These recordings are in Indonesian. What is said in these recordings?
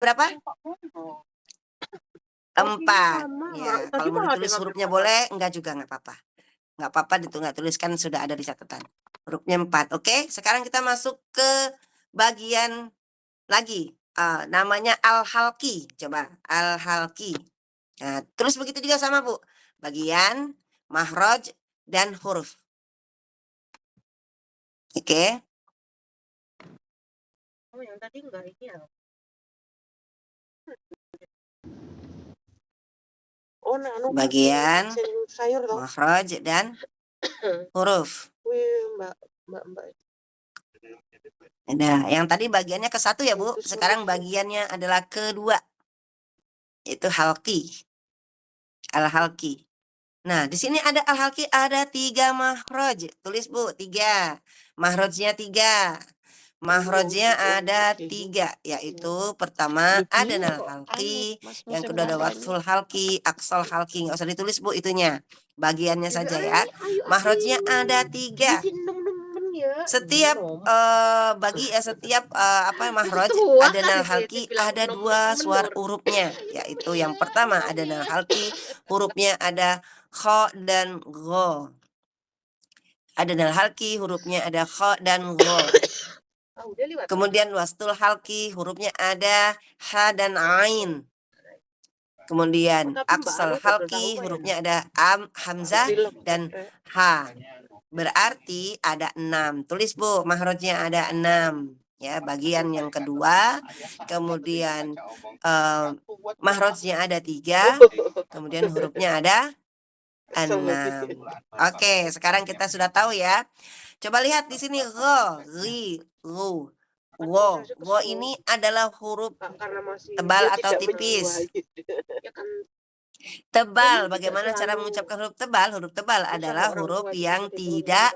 berapa? Oh. 4. Sama. Ya, Tadi kalau mau malah ada ditulis yang hurufnya ngambil boleh, enggak juga enggak apa-apa. Enggak apa-apa nggak tuliskan sudah ada di catatan. Hurufnya 4. Oke, sekarang kita masuk ke bagian lagi. Namanya al-halqi. Coba al-halqi. Nah, terus begitu juga sama, Bu. Bagian, mahraj, dan huruf. Oke. Oh, yang tadi enggak ini ya. Oh, nah, Bagian, sayur dong. mahraj, dan huruf. Wih, Mbak. Nah, yang tadi bagiannya ke 1 ya, Bu. Itu Sekarang bagiannya adalah kedua. Itu halqi. Al-halqi. Nah, di sini ada al-halqi, ada 3 mahraj. Tulis, Bu, 3. Mahrajnya 3. Mahrajnya ada 3, yaitu pertama adanal halqi, yang kedua ada watful halqi, aqsal halqi. Nggak usah ditulis, Bu, itunya. Bagiannya saja ya. Mahrajnya ada 3. Setiap setiap mahraj adanal halqi ada 2 suara hurufnya, yaitu yang pertama adanal halqi, hurufnya ada kha dan gha. Adanal halqi hurufnya ada kha dan gha. Kemudian wastul halqi hurufnya ada ha dan ain. Kemudian aqsal halqi hurufnya ada hamzah dan ha. Berarti ada 6. Tulis, Bu, mahrajnya ada 6. Ya, bagian yang kedua. Kemudian mahrajnya ada 3. Kemudian hurufnya ada 6. Oke, sekarang kita sudah tahu ya. Coba lihat di sini gho, ri, ru. Wo ini adalah huruf tebal atau tipis. Tebal, bagaimana cara mengucapkan huruf tebal? Huruf tebal adalah huruf yang tidak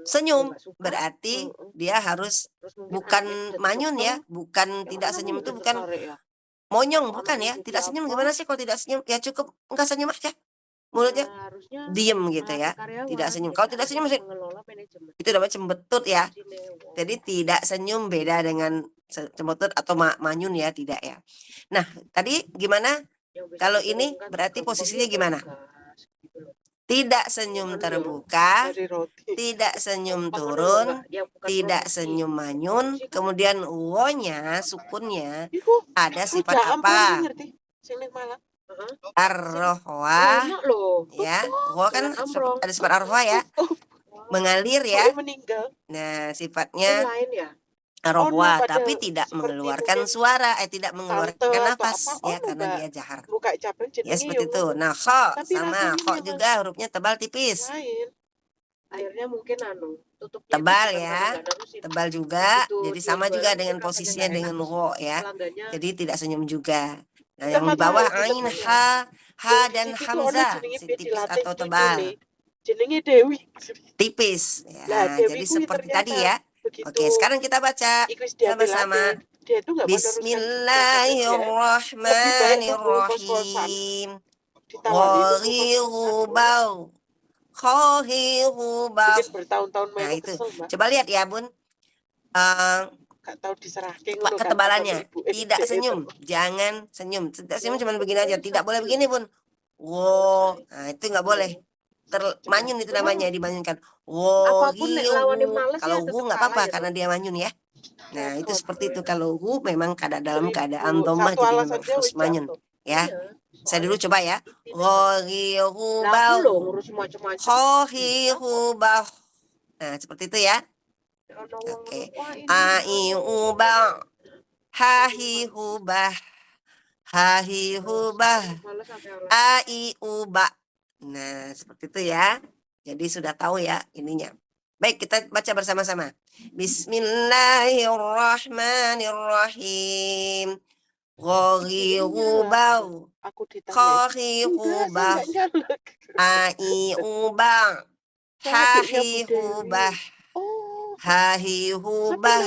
senyum. Berarti dia harus bukan manyun ya, bukan tidak senyum itu bukan monyong, bukan ya. Tidak senyum gimana sih kalau tidak senyum? Ya cukup enggak senyum aja. Mulutnya diem gitu ya. Tidak senyum. Kalau tidak senyum itu namanya cembetut ya. Jadi tidak senyum beda dengan cembetut atau manyun ya, tidak ya. Nah, tadi gimana? Kalau ini berarti posisinya gimana? Tidak senyum terbuka, tidak senyum turun, tidak senyum manyun, kemudian wo-nya, sukunnya ada sifat apa? Ar-rohwa, ya. Wo kan ada sifat ar-rohwa ya, mengalir ya. Nah, sifatnya ar-rohwa, tapi tidak mengeluarkan suara, tidak mengeluarkan nafas ya, karena dia jahar. Ya seperti itu. Nah, kha sama kha juga hurufnya tebal tipis. Akhirnya mungkin tebal ya, tebal juga. Jadi sama juga dengan posisinya dengan wo ya. Jadi tidak senyum juga. Nah, yang di bawah ain, ha dan hamzah tipis atau tebal. Tipis. Ya, jadi seperti tadi ya. Oke, sekarang kita baca sama-sama. Bismillahirrahmanirrahim. Ghoribau. Khohirubah. Nah itu, coba lihat ya Bun, ketebalannya. Tidak senyum, jangan senyum. Tidak senyum cuma begini aja, tidak boleh begini Bun. Wow, nah itu nggak boleh. Manyun itu namanya, dimanyunkan. Wow, kalau hu nggak apa-apa karena dia manyun ya. Nah itu seperti itu, kalau hu memang dalam keadaan dhammah, jadi memang harus manyun ya. Saya dulu coba ya. Ghoribau. Khohirubah. Nah, seperti itu ya. Oke. Aiubah. Hahihubah. Hahihubah. Aiubah. Nah, seperti itu ya. Jadi sudah tahu ya ininya. Baik, kita baca bersama-sama. Bismillahirrahmanirrahim. Ghoribau. Khohirubah. Aiubah. Hahihubah. Hahihubah.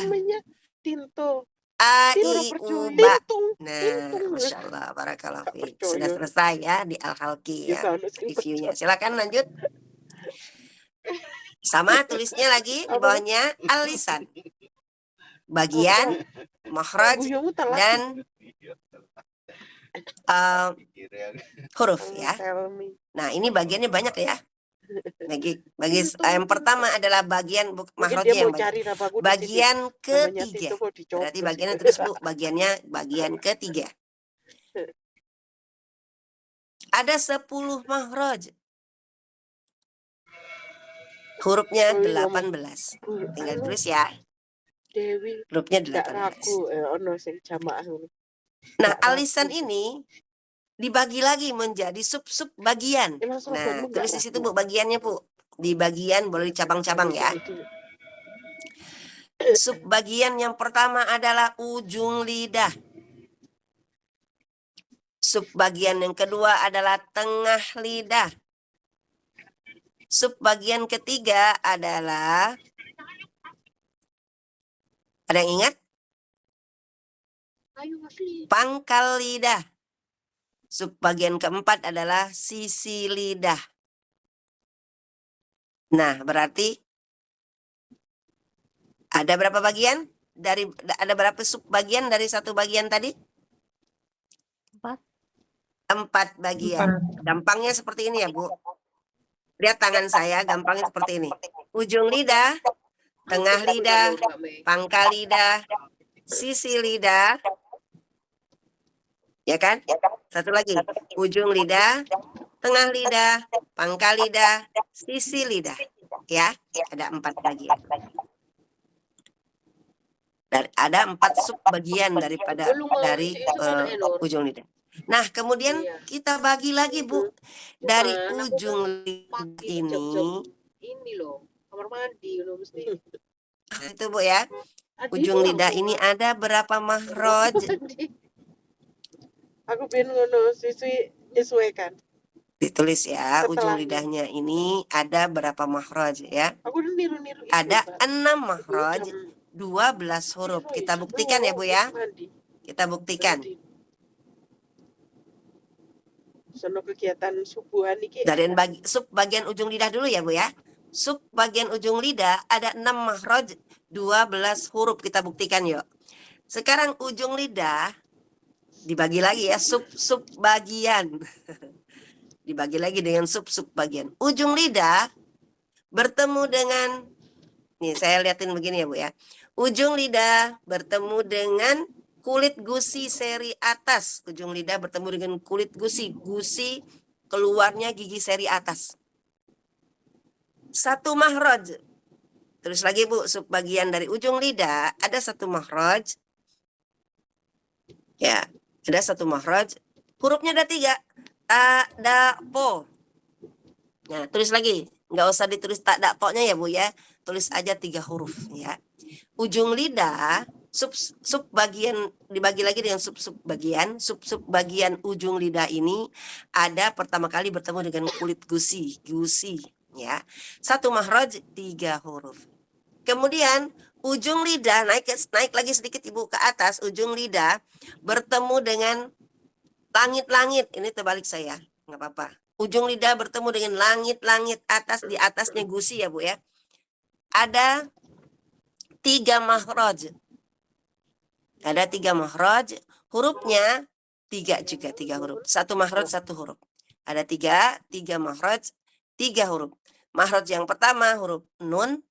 Aiubah. Nah, Masya Allah, barakallah fiik. Sudah selesai ya di Al-Halqi ya, reviewnya. Silakan lanjut. Sama tulisnya lagi di bawahnya al-lisan. bagian, makhraj, Guyomu telat. dan huruf ya. Tell me. Nah, ini bagiannya banyak ya. Bagi yang pertama adalah bagian Mungkin makhrajnya dia yang mau banyak. cari namaku di titik. Bagian Namanya ketiga. Tito mau dicoblos. Berarti bagiannya tulis Bu, bagiannya bagian ketiga. Ada 10 makhraj. Hurufnya Oh, iya, 18. Tinggal anu, tulis ya. Dewi Hurufnya ndak 18. ragu ono sing jamaah ngono. Nah, Ndak ragu. alisan ini dibagi lagi menjadi sub-sub bagian. Emang Nah, seragammu ndak tulis di situ ragu? Bu bagiannya Bu. Di bagian boleh dicabang-cabang ya. Sub bagian yang pertama adalah ujung lidah. Sub bagian yang kedua adalah tengah lidah. Sub bagian ketiga adalah, ada yang ingat? Pangkal lidah. Sub bagian keempat adalah sisi lidah. Nah, berarti ada berapa bagian? Ada berapa sub bagian dari satu bagian tadi? 4 bagian. Gampangnya seperti ini ya, Bu. Lihat tangan saya, gampangnya seperti ini. Ujung lidah, tengah lidah, pangkal lidah, sisi lidah. Ya kan? Satu lagi. Ujung lidah, tengah lidah, pangkal lidah, sisi lidah. Ya, ada 4 bagian. Ada 4 sub bagian dari ujung lidah. Nah, kemudian kita bagi lagi Bu, dari ujung lidah ini loh, kamar mandi loh mesti. Itu Bu ya. Ujung lidah ini ada berapa makhraj? Aku pengen ngono siswi nyesuaikan. Ditulis ya, ujung Setelahnya. lidahnya ini ada berapa makhraj ya? Aku udah niru-niru itu, Ada Mbak. 6 makhraj, 12 huruf. Kita buktikan ya Bu ya. Kita buktikan. Sono kegiatan subuhan iki. Dari sub bagian ujung lidah dulu ya Bu ya. Sub bagian ujung lidah ada 6 makhraj, 12 huruf. Kita buktikan yuk. Sekarang ujung lidah dibagi lagi ya, sub-sub bagian. Dibagi lagi dengan sub-sub bagian. Ujung lidah bertemu dengan, nih saya liatin begini ya Bu ya. Ujung lidah bertemu dengan kulit gusi seri atas. Ujung lidah bertemu dengan kulit gusi. Gusi keluarnya gigi seri atas. 1 makhraj. Terus lagi Bu, subbagian dari ujung lidah ada 1 makhraj. Ya, ada 1 makhraj. Hurufnya ada 3. Ta, da, po. Nah, tulis lagi. Nggak usah ditulis tak, da, po-nya ya Bu ya. Tulis aja 3 huruf ya. Ujung lidah, sub bagian dibagi lagi dengan sub bagian. Sub bagian ujung lidah ini ada pertama kali bertemu dengan kulit gusi ya. 1 makhraj 3 huruf. Kemudian ujung lidah naik lagi sedikit Ibu ke atas. Ujung lidah bertemu dengan langit-langit. Ini terbalik saya, nggak apa-apa. Ujung lidah bertemu dengan langit-langit atas, di atasnya gusi ya Bu ya. Ada 3 makhraj. Ada 3 makhraj. Hurufnya 3 juga, 3 huruf. 1 makhraj 1 huruf. Ada 3 makhraj 3 huruf. Makhraj yang pertama huruf nun,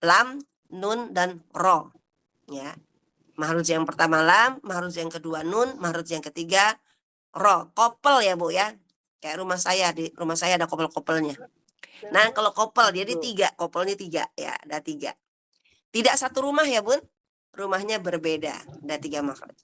lam, nun, dan ro. Ya. Makhraj yang pertama lam, makhraj yang kedua nun, makhraj yang ketiga ro. Kopel ya Bu ya. Kayak rumah saya, di rumah saya ada kopel-kopelnya. Nah, kalau kopel jadi 3, kopelnya 3 ya, ada 3. Tidak satu rumah ya Bun. Rumahnya berbeda, ada 3 makhraj.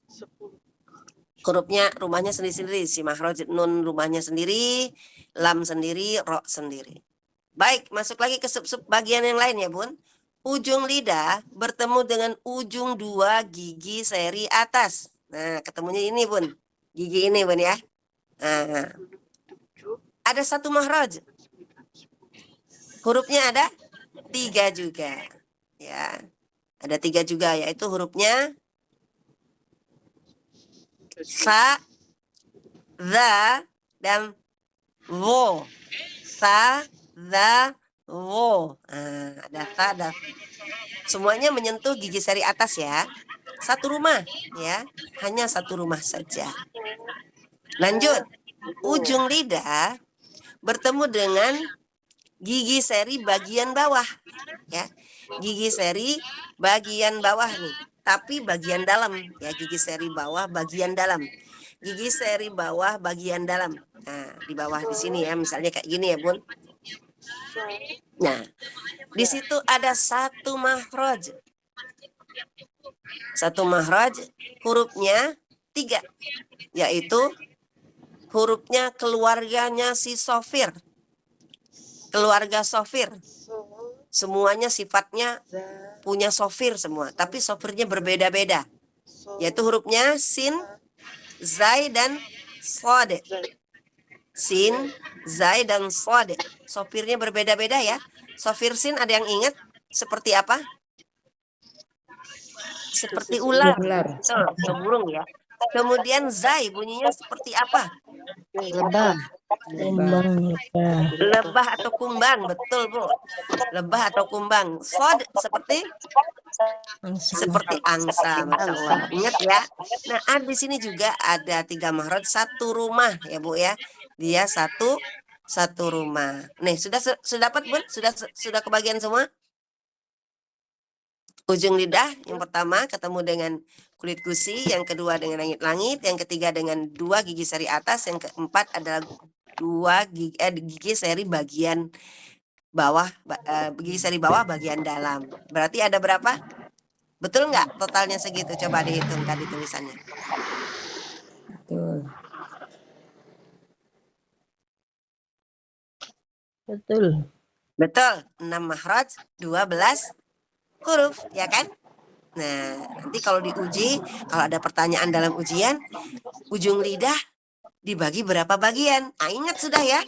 Hurufnya rumahnya sendiri-sendiri. Si makhraj nun rumahnya sendiri, lam sendiri, ro sendiri. Baik, masuk lagi ke sub-sub bagian yang lain ya Bun. Ujung lidah bertemu dengan ujung 2 gigi seri atas. Nah, ketemunya ini Bun. Gigi ini Bun ya. Nah, ada 1 makhraj. Hurufnya ada 3 juga. Ya. Ada 3 juga, yaitu hurufnya sa, za, dan wo. Sa, za, wo. Nah, ada sa, ada Semuanya menyentuh gigi seri atas ya. Satu rumah ya, hanya satu rumah saja. Lanjut, ujung lidah bertemu dengan gigi seri bagian bawah ya. Gigi seri bagian bawah nih, tapi bagian dalam ya, gigi seri bawah bagian dalam. Gigi seri bawah bagian dalam. Nah, di bawah di sini ya, misalnya kayak gini ya, Bun. Nah, di situ ada satu mahraj. Satu mahraj, hurufnya 3, yaitu hurufnya keluarganya si sofir. Keluarga sofir. Semuanya sifatnya punya sofir semua, tapi sofirnya berbeda-beda. Yaitu hurufnya sin, zai, dan shod. Sin, zai, dan shod. Sofirnya berbeda-beda ya. Sofir sin ada yang ingat seperti apa? Seperti ular. Betul, atau burung ya. Kemudian zai bunyinya seperti apa? Lebah. Lebah atau kumbang, betul Bu. Lebah atau kumbang. Shod seperti angsa, Masya Allah. Ingat ya. Nah, di sini juga ada 3 mahraj, satu rumah ya Bu ya. Dia satu rumah. Nih, sudah dapat Bun? Sudah kebagian semua? Ujung lidah yang pertama ketemu dengan kulit gusi, yang kedua dengan langit-langit, yang ketiga dengan 2 gigi seri atas, yang keempat adalah 2 gigi seri bagian bawah, gigi seri bawah bagian dalam. Berarti ada berapa? Betul nggak totalnya segitu? Coba dihitung tadi tulisannya. Betul. Betul, 6 mahraj, 12 huruf, ya kan? Nah, nanti kalau diuji, kalau ada pertanyaan dalam ujian, ujung lidah dibagi berapa bagian? Nah, ingat sudah ya?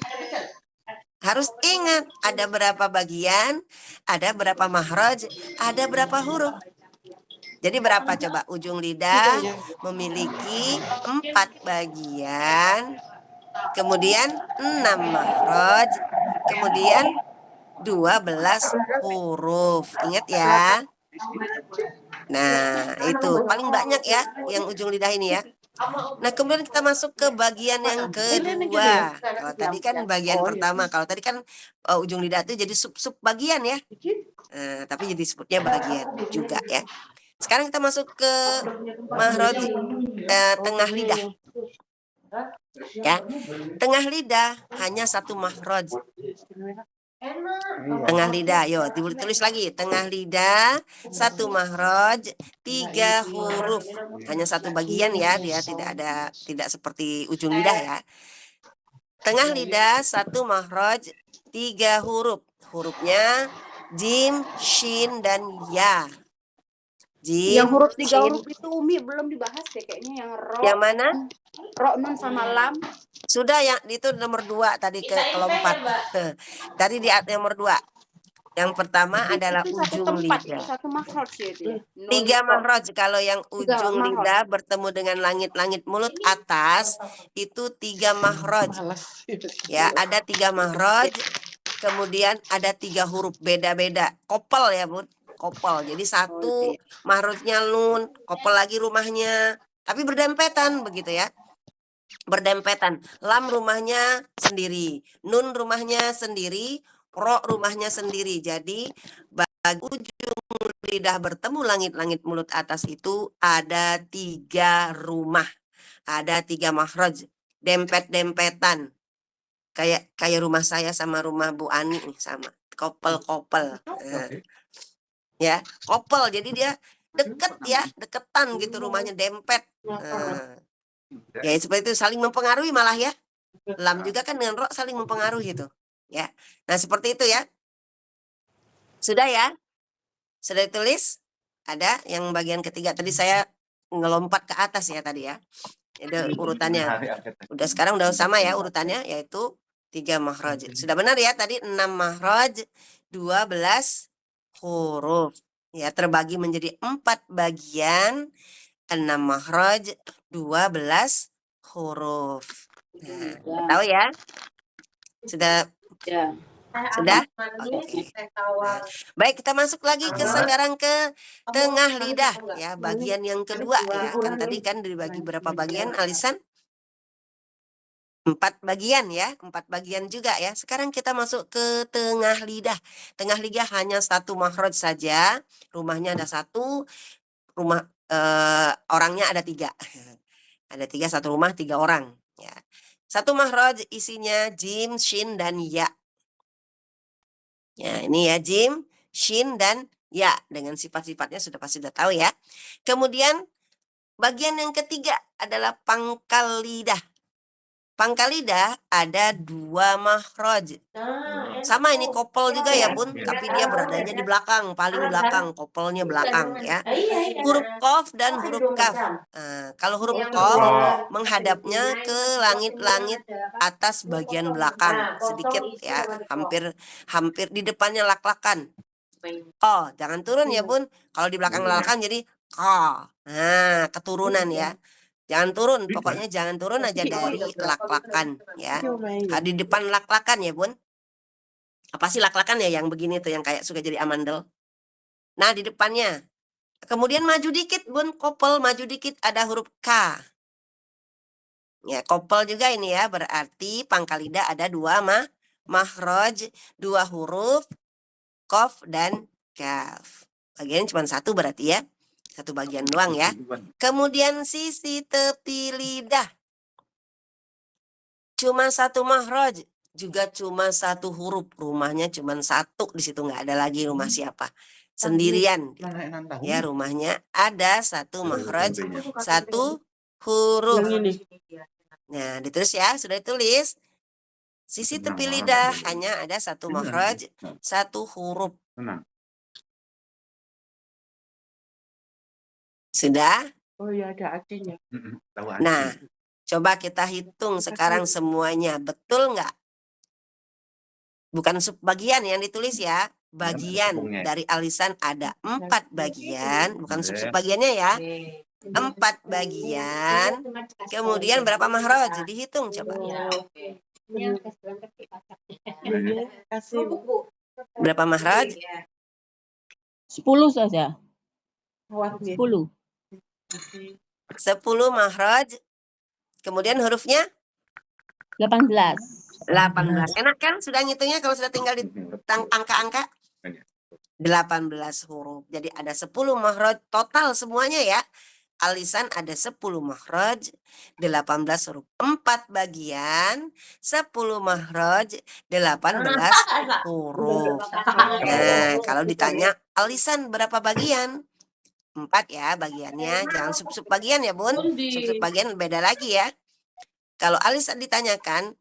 Harus ingat, ada berapa bagian, ada berapa mahraj, ada berapa huruf. Jadi berapa coba? Ujung lidah memiliki 4 bagian, kemudian 6 mahraj, kemudian 12 huruf. Ingat ya. Nah, itu paling banyak ya yang ujung lidah ini ya. Nah, kemudian kita masuk ke bagian yang kedua. Kalau tadi kan bagian pertama, kalau tadi kan ujung lidah itu jadi sub-sub bagian ya. Tapi jadi sebutnya bagian juga ya. Sekarang kita masuk ke mahraj tengah lidah. Ya, tengah lidah hanya satu mahraj. Tengah lidah, yo ditulis lagi. Tengah lidah satu mahraj, 3 huruf, hanya satu bagian ya, dia tidak seperti ujung lidah ya. Tengah lidah satu mahraj, 3 huruf, hurufnya jim, shin, dan ya. Jim, yang huruf 3 shin. huruf itu Umi belum dibahas deh kayaknya, yang ro, Yang mana? Ro, nun sama lam. Sudah, yang itu nomor 2 tadi ke kelompat. Tadi di nomor 2. Yang pertama adalah itu satu ujung tempat, lidah. itu satu mahraj itu ya. 3 mahraj. Kalau yang ujung lidah bertemu dengan langit-langit mulut atas itu 3 mahraj. Ya, ada 3 mahraj. Kemudian ada 3 huruf beda-beda. Kopel ya, Bud. Kopel. Jadi satu mahrajnya nun, kopel lagi rumahnya. Tapi berdempetan begitu ya. Berdempetan. Lam rumahnya sendiri, nun rumahnya sendiri, ro rumahnya sendiri. Jadi bagi ujung lidah bertemu langit-langit mulut atas itu ada 3 rumah, ada 3 mahraj, dempet-dempetan. Kayak rumah saya sama rumah Bu Ani nih, sama kopel-kopel. Nah, ya, kopel. Jadi dia deket ya, deketan gitu rumahnya, dempet. Nah, ya seperti itu, saling mempengaruhi malah ya. Lam juga kan dengan ro saling mempengaruhi gitu. Ya. Nah, seperti itu ya. Sudah ya? Sudah ditulis? Ada yang bagian ketiga tadi saya ngelompat ke atas ya tadi ya. Itu urutannya. Udah sekarang udah sama ya urutannya, yaitu 3 mahraj. Sudah benar ya tadi 6 mahraj, 12 huruf. Ya, terbagi menjadi 4 bagian, 6 mahraj, 12 huruf. Nah, tahu ya? Sudah Ya. Sudah? Oke. Nah, baik, kita masuk lagi sekarang ke tengah lidah ya, bagian yang kedua ya. Kan tadi kan dibagi berapa bagian, Alisan? 4 bagian ya, 4 bagian juga ya. Sekarang kita masuk ke tengah lidah. Tengah lidah hanya 1 makhraj saja. Rumahnya ada 1, rumah orangnya ada 3. Ada 3, 1 rumah 3 orang ya. 1 makhraj isinya jim, shin, dan ya. Ya, ini ya jim, shin, dan ya. Dengan sifat-sifatnya sudah pasti sudah tahu ya. Kemudian bagian yang ketiga adalah pangkal lidah. Pangkal lidah ada 2 makhraj. Sama ini kopel juga ya Bun, tapi dia beradanya di belakang, paling belakang, kopelnya belakang ya. Huruf qaf dan huruf kaf. Kalau huruf qaf menghadapnya ke langit-langit atas bagian belakang sedikit ya, hampir di depannya lak-lakan. Oh, jangan turun ya Bun. Kalau di belakang lak-lakan jadi ka. Nah, keturunan ya. Jangan turun, pokoknya jangan turun aja dari lak-lakan ya. Di depan lak-lakan ya Bun. Apa sih lak-lakan ya yang begini tuh yang kayak suka jadi amandel. Nah, di depannya. Kemudian maju dikit Bun, kopel maju dikit ada huruf K. Ya, kopel juga ini ya, berarti pangkal lidah ada 2 makhraj, 2 huruf, qaf dan kaf. Bagian cuma 1 berarti ya. 1 bagian doang ya. Kemudian sisi tepi lidah. Cuma 1 makhraj, juga cuma 1 huruf. Rumahnya cuma 1 di situ, nggak ada lagi rumah siapa. Sendirian. Ya, rumahnya ada 1 makhraj, 1 huruf. Nah, ditulis ya, sudah ditulis. Sisi tepi lidah hanya ada 1 makhraj, 1 huruf. Sudah? Oh iya, ada artinya. Nah, coba kita hitung sekarang semuanya. Betul nggak? Bukan subbagian yang ditulis ya. Bagian dari alisan ada 4 bagian. Bukan sub-bagiannya ya. 4 bagian. Kemudian berapa makhraj? Dihitung coba. Berapa makhraj? 10 saja. 10. 10 makhraj. Kemudian hurufnya 18. 18. Enak kan sudah ngitungnya kalau sudah tinggal di angka-angka? 18 huruf. Jadi ada 10 makhraj total semuanya ya. Alisan ada 10 makhraj, 18 huruf. 4 bagian, 10 makhraj, 18 huruf. Nah, kalau ditanya alisan berapa bagian? 4 ya bagiannya. Jangan sub-sub bagian ya Bun. Sub-sub bagian beda lagi ya. Kalau alisan ditanyakan,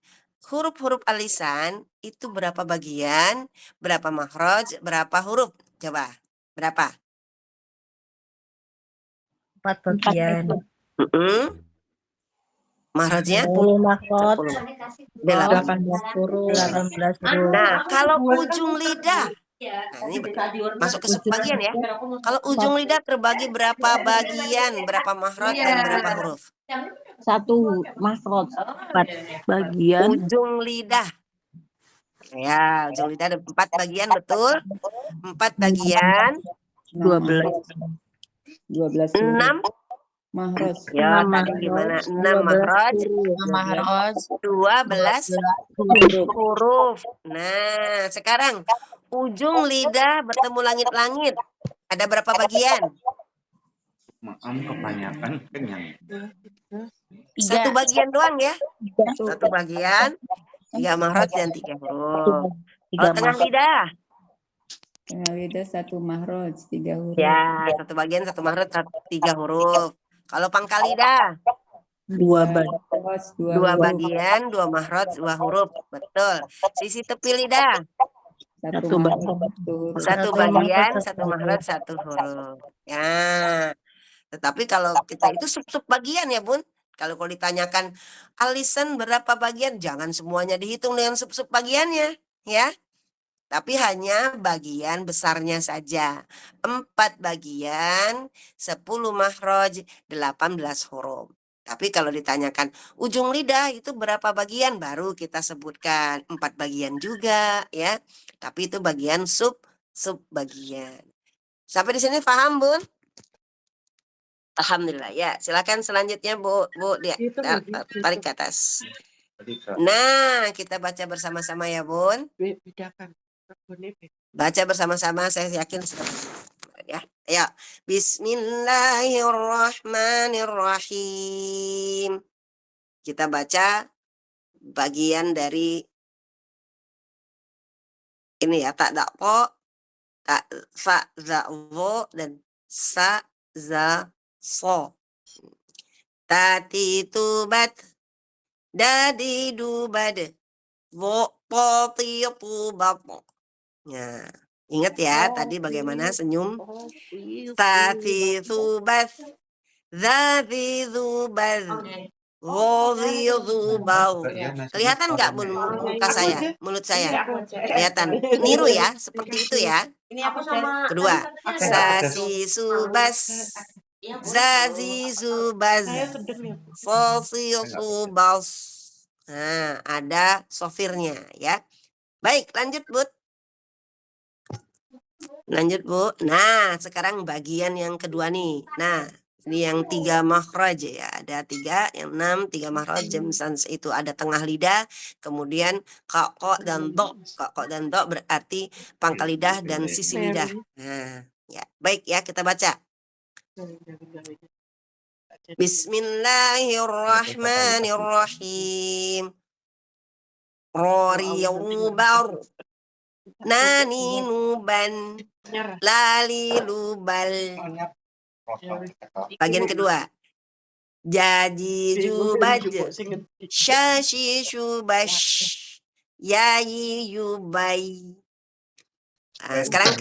huruf-huruf alisan itu berapa bagian, berapa makhraj, berapa huruf? Coba, berapa? 4 bagian. Makhrajnya? 10 makhraj, 18 huruf. 18 huruf. Nah, kalau ujung lidah, nah ini masuk ke subbagian ya. Kalau ujung lidah terbagi berapa bagian, berapa makhraj dan berapa huruf? 1 makhraj, 4 bagian. Ujung lidah. Ya, ujung lidah ada 4 bagian, betul. 4 bagian. 12 6 makhraj. ya tadi gimana? 6 makhraj, 12 huruf. Nah, sekarang ujung lidah bertemu langit-langit. Ada berapa bagian? Kebanyakan kenyang. 1 bagian doang ya. 1 bagian, 3 makhraj dan 3 huruf. Kalau tengah lidah? Tengah lidah 1 makhraj, 3 huruf. Ya, 1 bagian, 1 makhraj, 3 huruf. Kalau pangkal lidah? 2 bagian. 2 bagian, 2 makhraj, 2 huruf. Betul. Sisi tepi lidah? 1 1 bagian, 1 makhraj, 1 huruf. Ya. Tetapi kalau kita itu sub-sub bagian ya Bun. Kalau ditanyakan alisan berapa bagian, jangan semuanya dihitung dengan sub-sub bagiannya ya. Tapi hanya bagian besarnya saja. 4 bagian, 10 makhraj, 18 huruf. Tapi kalau ditanyakan ujung lidah itu berapa bagian, baru kita sebutkan 4 bagian juga ya. Tapi itu bagian sub bagian. Sampai di sini paham, Bun? Alhamdulillah ya. Silakan selanjutnya Bu dia tarik ke atas. Nah, kita baca bersama-sama ya, Bun. Bedakan. Baca bersama-sama, saya yakin sudah ya. Ayo. Bismillahirrahmanirrahim. Kita baca bagian dari ini ya, tak dakpo, tak fa za wo dan sa za so. Tati tubat dadi dubad wo poti tubat. Nah, ingat ya tadi bagaimana senyum. Tati tubat dadi dubad wo dubad. Kelihatan nggak Bun muka saya, mulut saya? Kelihatan. Niru ya, seperti itu ya. Kedua, sasi subas, zazi subaz, fosi subas. Nah, ada sofirnya ya. Baik, lanjut Bu. Lanjut Bu. Nah, sekarang bagian yang kedua nih. Nah, ini yang 3 makhraj ya. Ada 3, yang 6, 3 makhraj. Itu ada tengah lidah, kemudian kok dan do. Kok dan do berarti pangkal lidah dan sisi lidah. Nah, ya. Baik ya, kita baca. Bismillahirrahmanirrahim. Rori rubar. Nani nuban. Lali lubal. Bagian kedua. Jadi jubaj. Syashi syubash. Yayi yubai. Nah, sekarang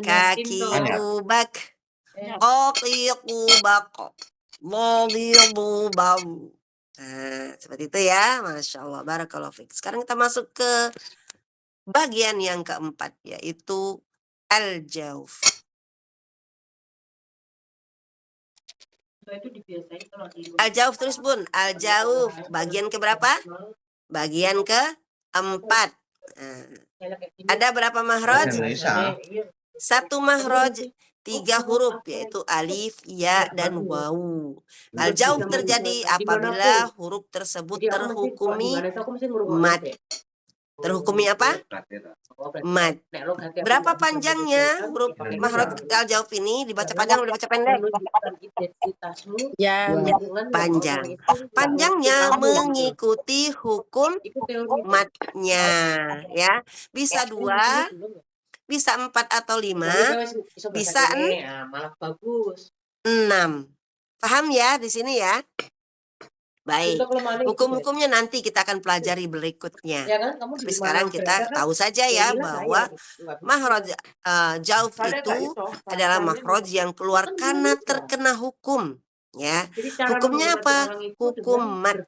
kaki kubak. Koki kubak. Loli lubal. Nah, seperti itu ya. Masya Allah. Barakallahu fiik. Sekarang kita masuk ke bagian yang keempat, yaitu al-jauf. Al-jauf terus Bun. Al-jauf. Bagian keberapa? Bagian keempat. Nah, ada berapa mahraj? 1 mahraj, 3 huruf, yaitu alif, ya, dan wawu. Al-jauf terjadi apabila huruf tersebut terhukumi mad. Terhukumi apa? Mad. Berapa panjangnya huruf mahraj al-jauf ini? Dibaca panjang atau dibaca pendek? Ya, Panjang. Panjangnya mengikuti hukum madnya ya. Bisa 2, bisa 4 atau 5, bisa 6. Paham ya di sini ya? Baik. Hukum-hukumnya nanti kita akan pelajari berikutnya. Tapi sekarang kita tahu saja ya bahwa mahraj jauf itu adalah mahraj yang keluar karena terkena hukum. Ya, hukumnya apa? Hukum mad.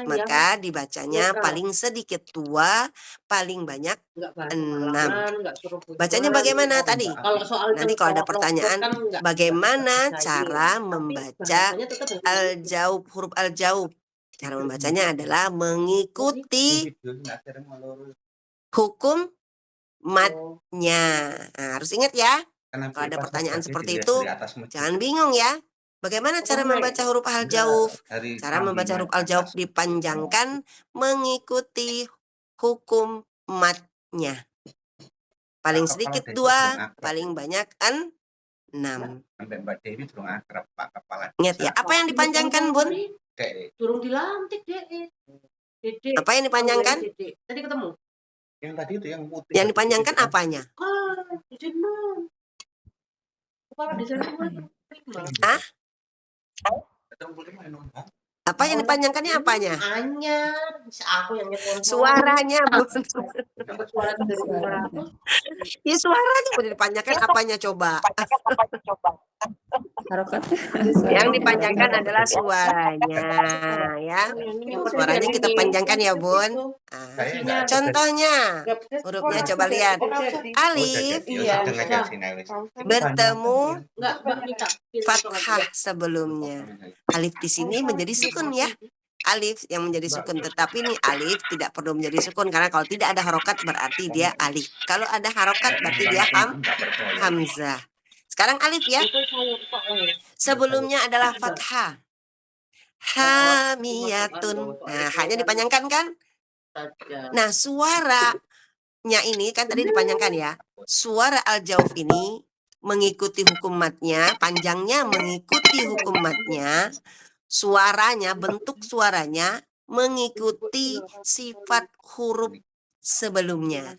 Maka dibacanya paling sedikit 2, paling banyak 6. Bacanya bagaimana tadi? Nanti kalau ada pertanyaan, bagaimana cara membaca al-jauf, huruf al-jauf? Cara membacanya adalah mengikuti hukum madnya. Nah, harus ingat ya. Kalau ada pertanyaan seperti itu, jangan bingung ya. Bagaimana cara membaca huruf al-jauf? Cara membaca huruf al-jauf dipanjangkan mengikuti hukum madnya. Paling sedikit 2, paling banyak 6. Ingat ya, apa yang dipanjangkan Bun? Turun dilantik, Dek. Apa yang dipanjangkan? Tadi ketemu. Yang tadi itu yang putih. Yang dipanjangkan apanya? Kepala desa Ah? Apa yang dipanjangkannya apanya? Hanya aku yang nyetor. Suaranya Bun. Suara dari suara. Ya suaranya mau dipanjangkan apanya coba? Harokatnya Yang dipanjangkan adalah suaranya, ya. Suaranya kita panjangkan ya, Bun. Nah, contohnya, hurufnya coba lihat. Alif bertemu fathah sebelumnya. Alif di sini menjadi sukun ya. Alif yang menjadi sukun, tetapi ini alif tidak perlu menjadi sukun karena kalau tidak ada harokat berarti dia alif. Kalau ada harokat berarti dia hamzah. Sekarang alif ya. Sebelumnya adalah fathah. Hamiyatun. Nah, hanya dipanjangkan kan? Nah, suaranya ini kan tadi dipanjangkan ya. Suara al-jauf ini mengikuti hukum matnya, panjangnya mengikuti hukum matnya, suaranya, bentuk suaranya mengikuti sifat huruf sebelumnya.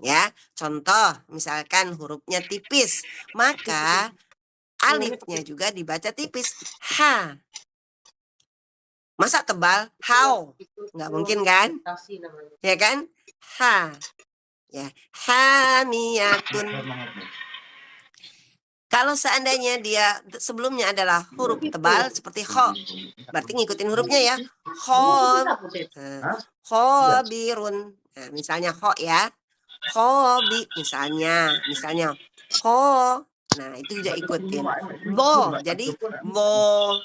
Ya, contoh misalkan hurufnya tipis, maka alifnya juga dibaca tipis. Ha. Masa tebal? How. Nggak mungkin kan? Ya kan? Ha. Ya, hamiyatun. Kalau seandainya dia sebelumnya adalah huruf tebal seperti kho, berarti ngikutin hurufnya ya. Khobirun. Nah, misalnya kho ya. Khobi misalnya kho. Nah, itu juga ikutin. Bo, jadi bo.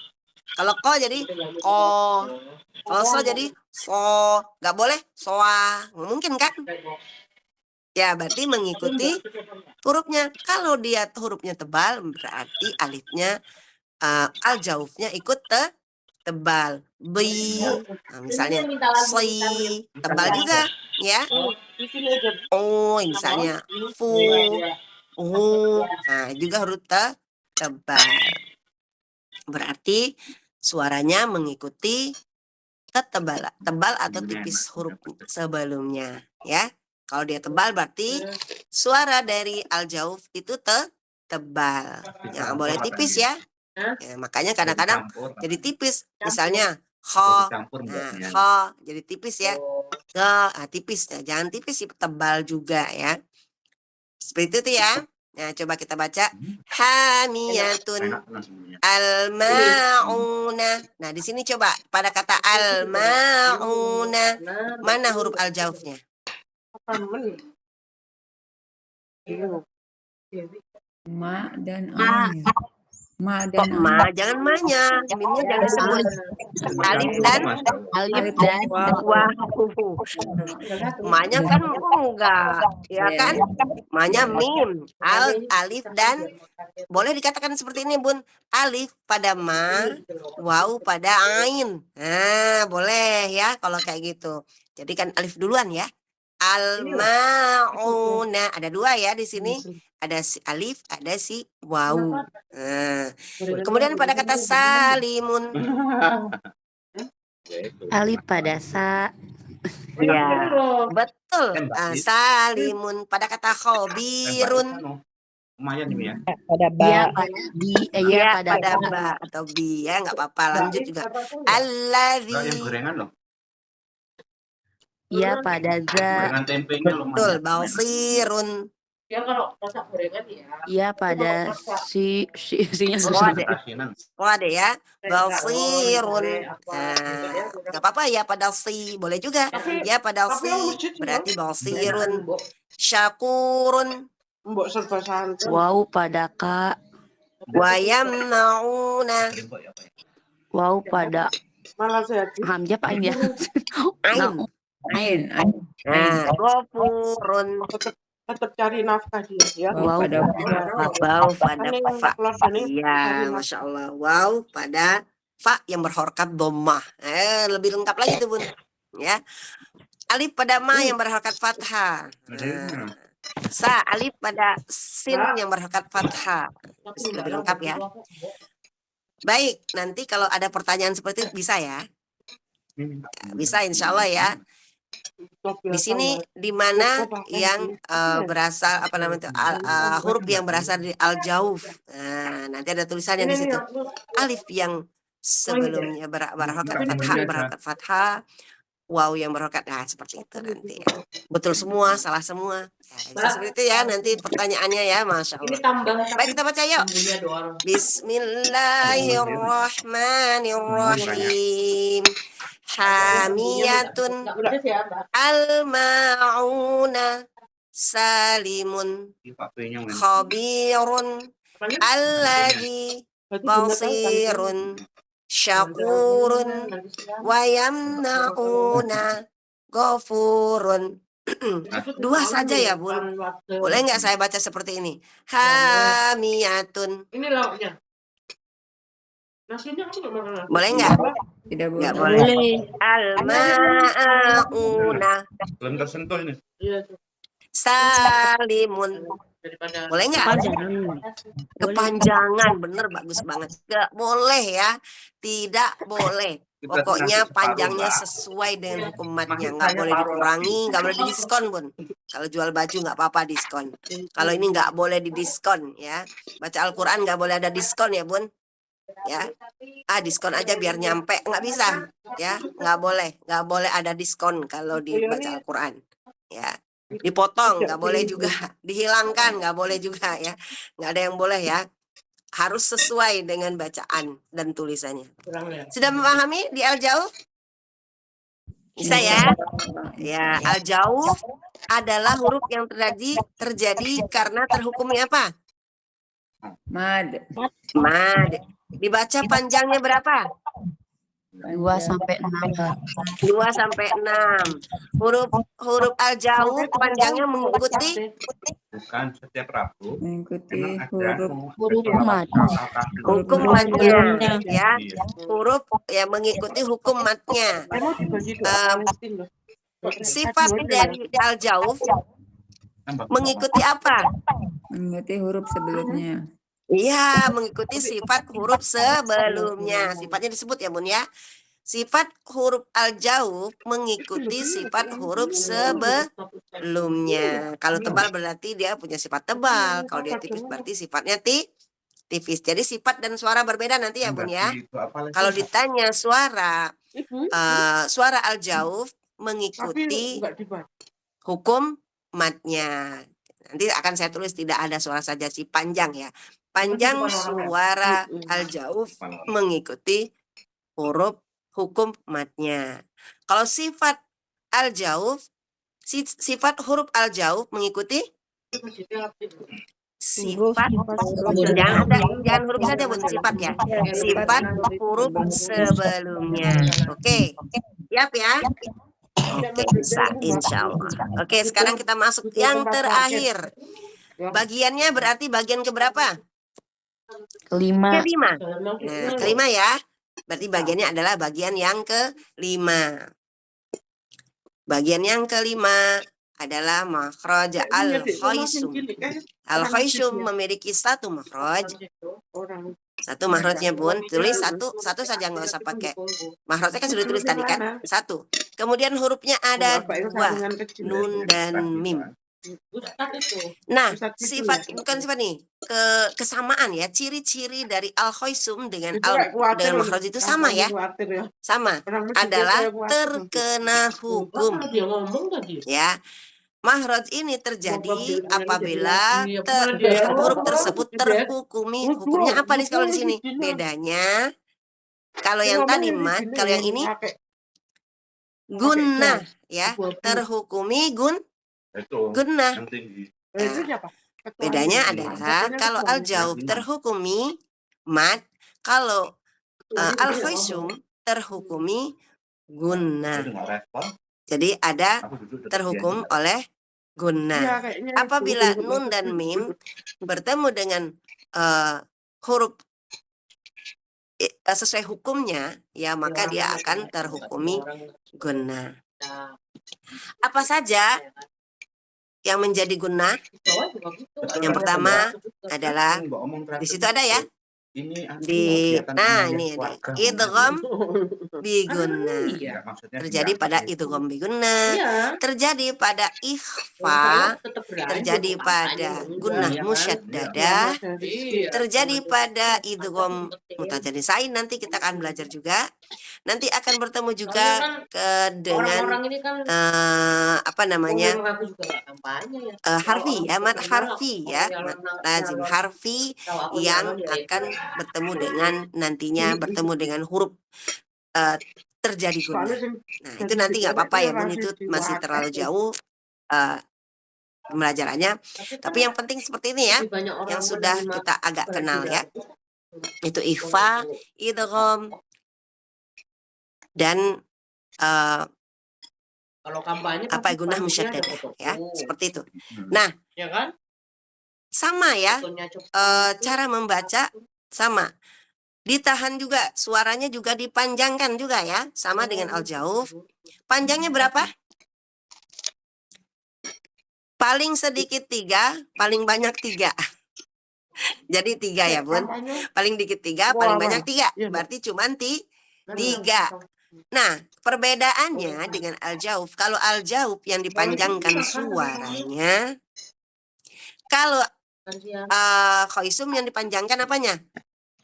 Kalau ko jadi ko. Kalau so jadi so. Nggak boleh soa. Mungkin kan? Ya, berarti mengikuti hurufnya. Kalau dia hurufnya tebal, berarti alifnya al-jaufnya ikut tebal. Bi, nah, misalnya si, tebal juga, ya. Oh, misalnya fu, nah juga huruf tebal. Berarti suaranya mengikuti tebal atau tipis huruf sebelumnya, ya. Kalau dia tebal berarti suara dari al-jauf itu tebal. Jangan boleh tipis ya. Ya, makanya kadang-kadang jadi tipis. Misalnya kho, nah kho jadi tipis ya. Tipis. Nah, jangan tipis sih, tebal juga ya. Seperti itu ya. Nah, coba kita baca hamiyatun al-ma'una. Nah, di sini coba pada kata al-ma'una mana huruf al-jaufnya? Ma dan ain. Ma Kok dan ma? Jangan ma-nya. Mimnya jangan disebut. Alif dan wawu. Ma-nya kan enggak, ya kan? Ma-nya mim. Alif dan boleh dikatakan seperti ini, Bun. Alif pada ma, wawu pada ain. Nah, boleh ya kalau kayak gitu. Jadi kan alif duluan ya. Al-ma'una. Ada dua ya di sini. Ada si alif, ada si wawu. Nah, kemudian pada kata salimun. Alif pada sa. Ya, betul. Salimun. Pada kata khobirun. Lumayan ini ya. Pada Ya ba. pada bi. Ya, pada ba atau bi ya, nggak apa-apa. Lanjut juga. Enggak yang Alladzi. gorengan loh. Ya pada za. Gorengan tempenya lumayan. Betul, basirun. Ya kalau masak gorengan ya. Ya pada si-nya susah. Kode. Asinan. Kode ya. Basirun. Nggak apa-apa ya pada si. Boleh juga. Ya pada si. Berarti basirun. Syakurun. Mbok serba santai. Wow pada ka. Wayamnauna. Wow pada Malah saya hamzah apa ain ya? Ain. ain. Nah, gofurun. tetap cari nafkah dia ya. Wow pada Waw pada Kan yang fa. kelas ini Iya, Masya Allah. Wow pada fa yang berhorokat dhammah. Lebih lengkap lagi tuh, Bun. Ya. Alif pada ma yang berhorokat fathah. Sa alif pada sin yang berhorokat fathah. Lebih lengkap ya. Baik, nanti kalau ada pertanyaan seperti itu bisa ya. Bisa insya Allah ya. Di sini di mana yang berasal apa namanya itu huruf yang berasal dari al-jauf. Nah, nanti ada tulisannya di situ. Alif yang sebelumnya berharakat fathah waw yang berharokat. Nah, seperti itu nanti ya. Betul semua, salah semua. Ya, bisa seperti itu ya nanti pertanyaannya ya, Masya Allah. Baik, kita baca yuk. Bismillahirrahmanirrahim. Hamiyatun al-ma'una salimun khabirun alladhi basirun syakurun wa yamna'una ghafurun. Dua saja ya, Bun. Boleh nggak saya baca seperti ini? Hamiyatun. Ini lauknya. Nasinya aku nggak makan. Boleh nggak? Tidak Nggak boleh. boleh. Al-ma'una Belum tersentuh ini. Iya. salimun. Daripada Boleh nggak? Kepanjangan, bener, bagus banget. Nggak boleh ya, tidak boleh. Pokoknya panjangnya sesuai dengan hukum matnya, nggak boleh dikurangi, nggak boleh didiskon, Bun. Kalau jual baju nggak apa-apa diskon. Kalau ini nggak boleh didiskon ya. Baca Al-Quran nggak boleh ada diskon ya, Bun. Ya, diskon aja biar nyampe, nggak bisa ya, nggak boleh ada diskon kalau dibaca Al-Quran ya. Dipotong nggak boleh juga, dihilangkan nggak boleh juga ya, nggak ada yang boleh ya, harus sesuai dengan bacaan dan tulisannya. Sudah memahami di Al-Jauh? Bisa ya? Ya, Al-Jauh adalah huruf yang terjadi karena terhukumnya apa? Mad. Mad. Dibaca panjangnya berapa? 2 sampai 6. 2 sampai 6. Huruf Al-Jauh panjangnya mengikuti Bukan setiap Rabu. Mengikuti Emang ada Huruf mat. hukum matnya ya. Huruf ya mengikuti hukum matnya. Sifat dari Al-Jauh mengikuti apa? Mengikuti huruf sebelumnya. Iya, mengikuti sifat huruf sebelumnya. Sifatnya disebut ya, Bun ya. Sifat huruf Al-Jauh mengikuti sifat huruf sebelumnya. Kalau tebal berarti dia punya sifat tebal. Kalau dia tipis berarti sifatnya tipis. Jadi sifat dan suara berbeda nanti ya, Bun ya. Kalau ditanya suara Al-Jauh mengikuti hukum matnya. Nanti akan saya tulis tidak ada suara saja sih, panjang ya. Panjang suara Al-Jauh mengikuti huruf hukum matnya. Kalau sifat Al-Jauh, sifat huruf Al-Jauh mengikuti sifat, jangan huruf saja, Bun, sifat ya. Sifat huruf sebelumnya. Oke. Siap ya? Oke, bisa insya Allah. Oke, sekarang kita masuk yang terakhir. Bagiannya berarti bagian keberapa? Kelima. Kelima. Nah, kelima ya. Berarti bagiannya adalah bagian yang kelima. Bagian yang kelima adalah makhraj al-khaysum. Al-khaysum memiliki satu makhraj. Satu makhrajnya, Bun. Tulis satu saja, nggak usah pakai. Makhrajnya kan sudah ditulis tadi kan? Satu. Kemudian hurufnya ada 2, nun dan mim. Nah, kesamaan ya, ciri-ciri dari al-khaysum dengan makhraj itu sama ya. Sama, adalah terkena hukum. Ya. Makhraj ini terjadi apabila huruf tersebut terhukumi. Hukumnya apa nih kalau di sini? Bedanya kalau yang tadi mat, kalau yang ini gunnah ya, terhukumi gunnah. Ya. Bedanya adalah kalau Al-Jauh terhukumi mat, kalau al-khaysum terhukumi gunnah. Jadi ada terhukum oleh gunnah. Apabila nun dan mim bertemu dengan huruf sesuai hukumnya, ya maka dia akan terhukumi gunnah. Apa saja yang menjadi gunnah? Yang pertama adalah di situ ada ya. Nah ini ada idgham bigunnah. Terjadi pada idgham bigunnah, terjadi pada ikhfa, terjadi pada gunnah musyaddadah, terjadi pada idgham mutajanisain, nanti kita akan belajar juga. Nanti akan bertemu juga dengan apa namanya, harfi ya, mad harfi ya, mad lazim harfi yang akan bertemu dengan nantinya bertemu dengan huruf terjadi gunnah. Nah itu nanti nggak apa-apa ya Bun, itu masih terlalu jauh pembelajarannya. Tapi yang penting seperti ini ya, yang sudah kita agak kenal ya, itu ikhfa, idgham, dan Kalau kampanye apa gunnah musyaddadah ya, seperti itu. Nah, sama ya, cara membaca sama. Ditahan juga, suaranya juga dipanjangkan juga ya, sama dengan al-jauf. Panjangnya berapa? Paling sedikit 3, paling banyak 3. Jadi 3 ya Bun. Paling dikit 3, paling banyak 3. Berarti cuma 3. Nah, perbedaannya dengan al-jauf. Kalau al-jauf yang dipanjangkan suaranya, kalau khoisum yang dipanjangkan apanya?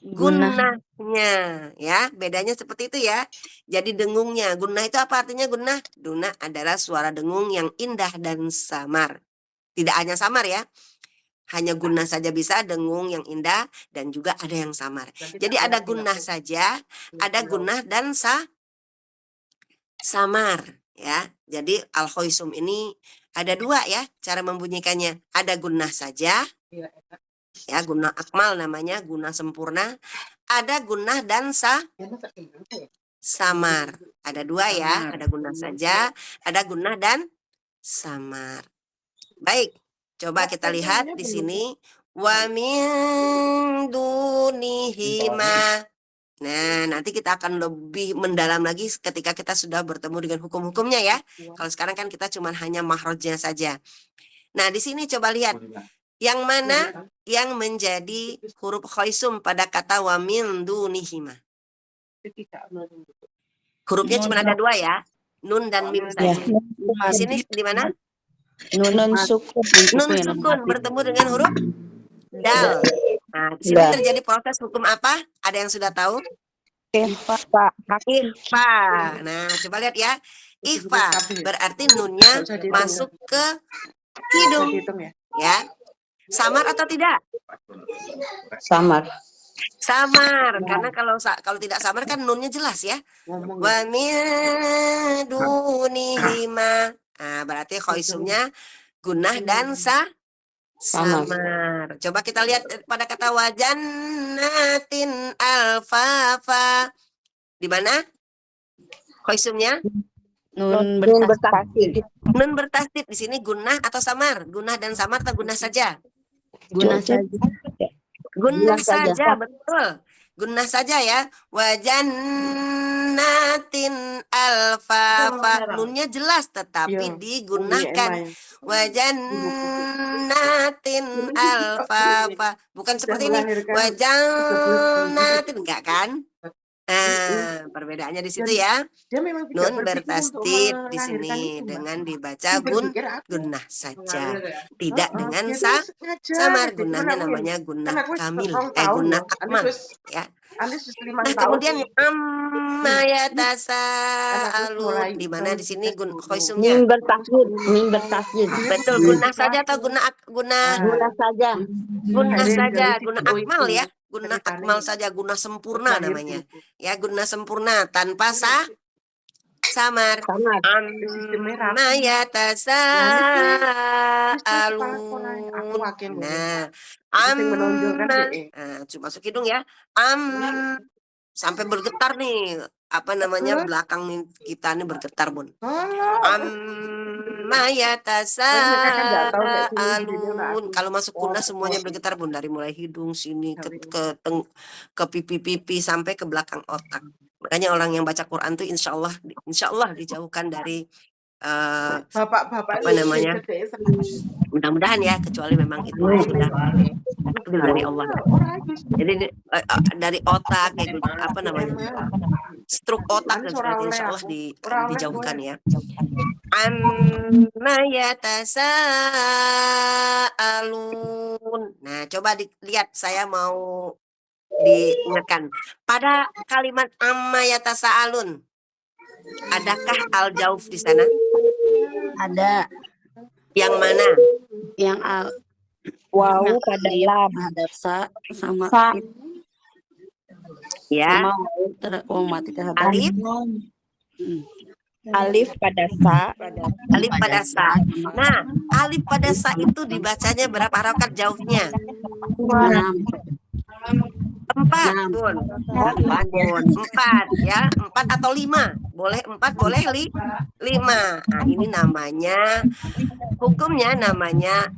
Gunnahnya ya, bedanya seperti itu ya. Jadi dengungnya, gunnah itu apa artinya gunnah? Gunnah adalah suara dengung yang indah dan samar. Tidak hanya samar ya, hanya gunnah saja bisa, dengung yang indah dan juga ada yang samar. Jadi ada gunnah saja, ada gunnah dan samar ya. Jadi al-khoisum ini ada 2 ya cara membunyikannya. Ada gunnah saja ya, gunnah akmal namanya, gunnah sempurna. Ada gunnah dan samar. Ada 2 ya, ada gunnah saja, ada gunnah dan samar. Baik, coba kita lihat di sini. Wa min dunihima. Nah, nanti kita akan lebih mendalam lagi ketika kita sudah bertemu dengan hukum-hukumnya ya. Kalau sekarang kan kita cuma hanya mahrojnya saja. Nah, di sini coba lihat. Yang mana yang menjadi huruf khoisum pada kata wa min dunihima? Hurufnya cuma ada 2 ya. Nun dan mim saja. Di sini di mana? Nun sukun. Nun sukun bertemu dengan huruf dal. Nah, di sini terjadi proses hukum apa? Ada yang sudah tahu? Ikhfa. Nah, coba lihat ya. Ikhfa berarti nunnya masuk ke hidung. Ya. Samar atau tidak? Samar. Samar, karena kalau tidak samar kan nunnya jelas ya. Wa min dunihima. Nah, berarti khoisumnya gunnah dan samar. Coba kita lihat pada kata wajannatin alfafa. Di mana khoisumnya? Nun bertasdid. Nun bertasdid. Di sini gunnah atau samar? Gunnah dan samar atau gunnah saja? Gunnah saja. Gunnah saja, betul. Gunnah saja ya. Wajannatin alfafa. Nunnya jelas tetapi digunakan. Wajannatin alfafa. Bukan seperti ini. Wajannatin, enggak kan? Nah, perbedaannya di situ ya. Nun bertasdid di sini dengan dibaca gunnah saja, tidak dengan samar. Gunnahnya namanya gunnah kamil, gunnah akmal ya. Nah, kemudian amma yatasaalun, di mana di sini khoisumnya? Min bertasdid. Betul, gunnah saja atau gunnah saja. Gunnah saja, gunnah akmal ya. Gunnah akmal saja, gunnah sempurna namanya. Ya, gunnah sempurna tanpa samar. Amma yatasaalun. Nah, coba masuk hidung ya. Sampai bergetar nih, apa namanya, belakang kita nih bergetar Bun. Amma yatasaalun. Kalau masuk gunnah semuanya bergetar Bun, dari mulai hidung sini ke pipi-pipi sampai ke belakang otak. Makanya orang yang baca Quran tuh insya Allah dijauhkan dari apa namanya, mudah-mudahan ya, kecuali memang itu sudah takdir dari Allah. Jadi dari otak kayak apa namanya, stroke otak dan sebagainya insya Allah dijauhkan ya. Amma yatasaalun. Nah, coba dilihat, saya mau diingatkan. Pada kalimat amma yatasaalun, adakah al-jauf di sana? Ada Yang mana? yang al Waw yang pada alif lam. ada sama Sa. Ya, sama waw mati terhadap alif, Hmm. Alif pada sa. alif pada sa. Nah, alif pada sa itu dibacanya berapa harokat jaufnya? 6. 4, 6. Bun. Bun. 4 ya, 4 atau 5. Boleh 4, boleh 5. Nah, ini namanya hukumnya namanya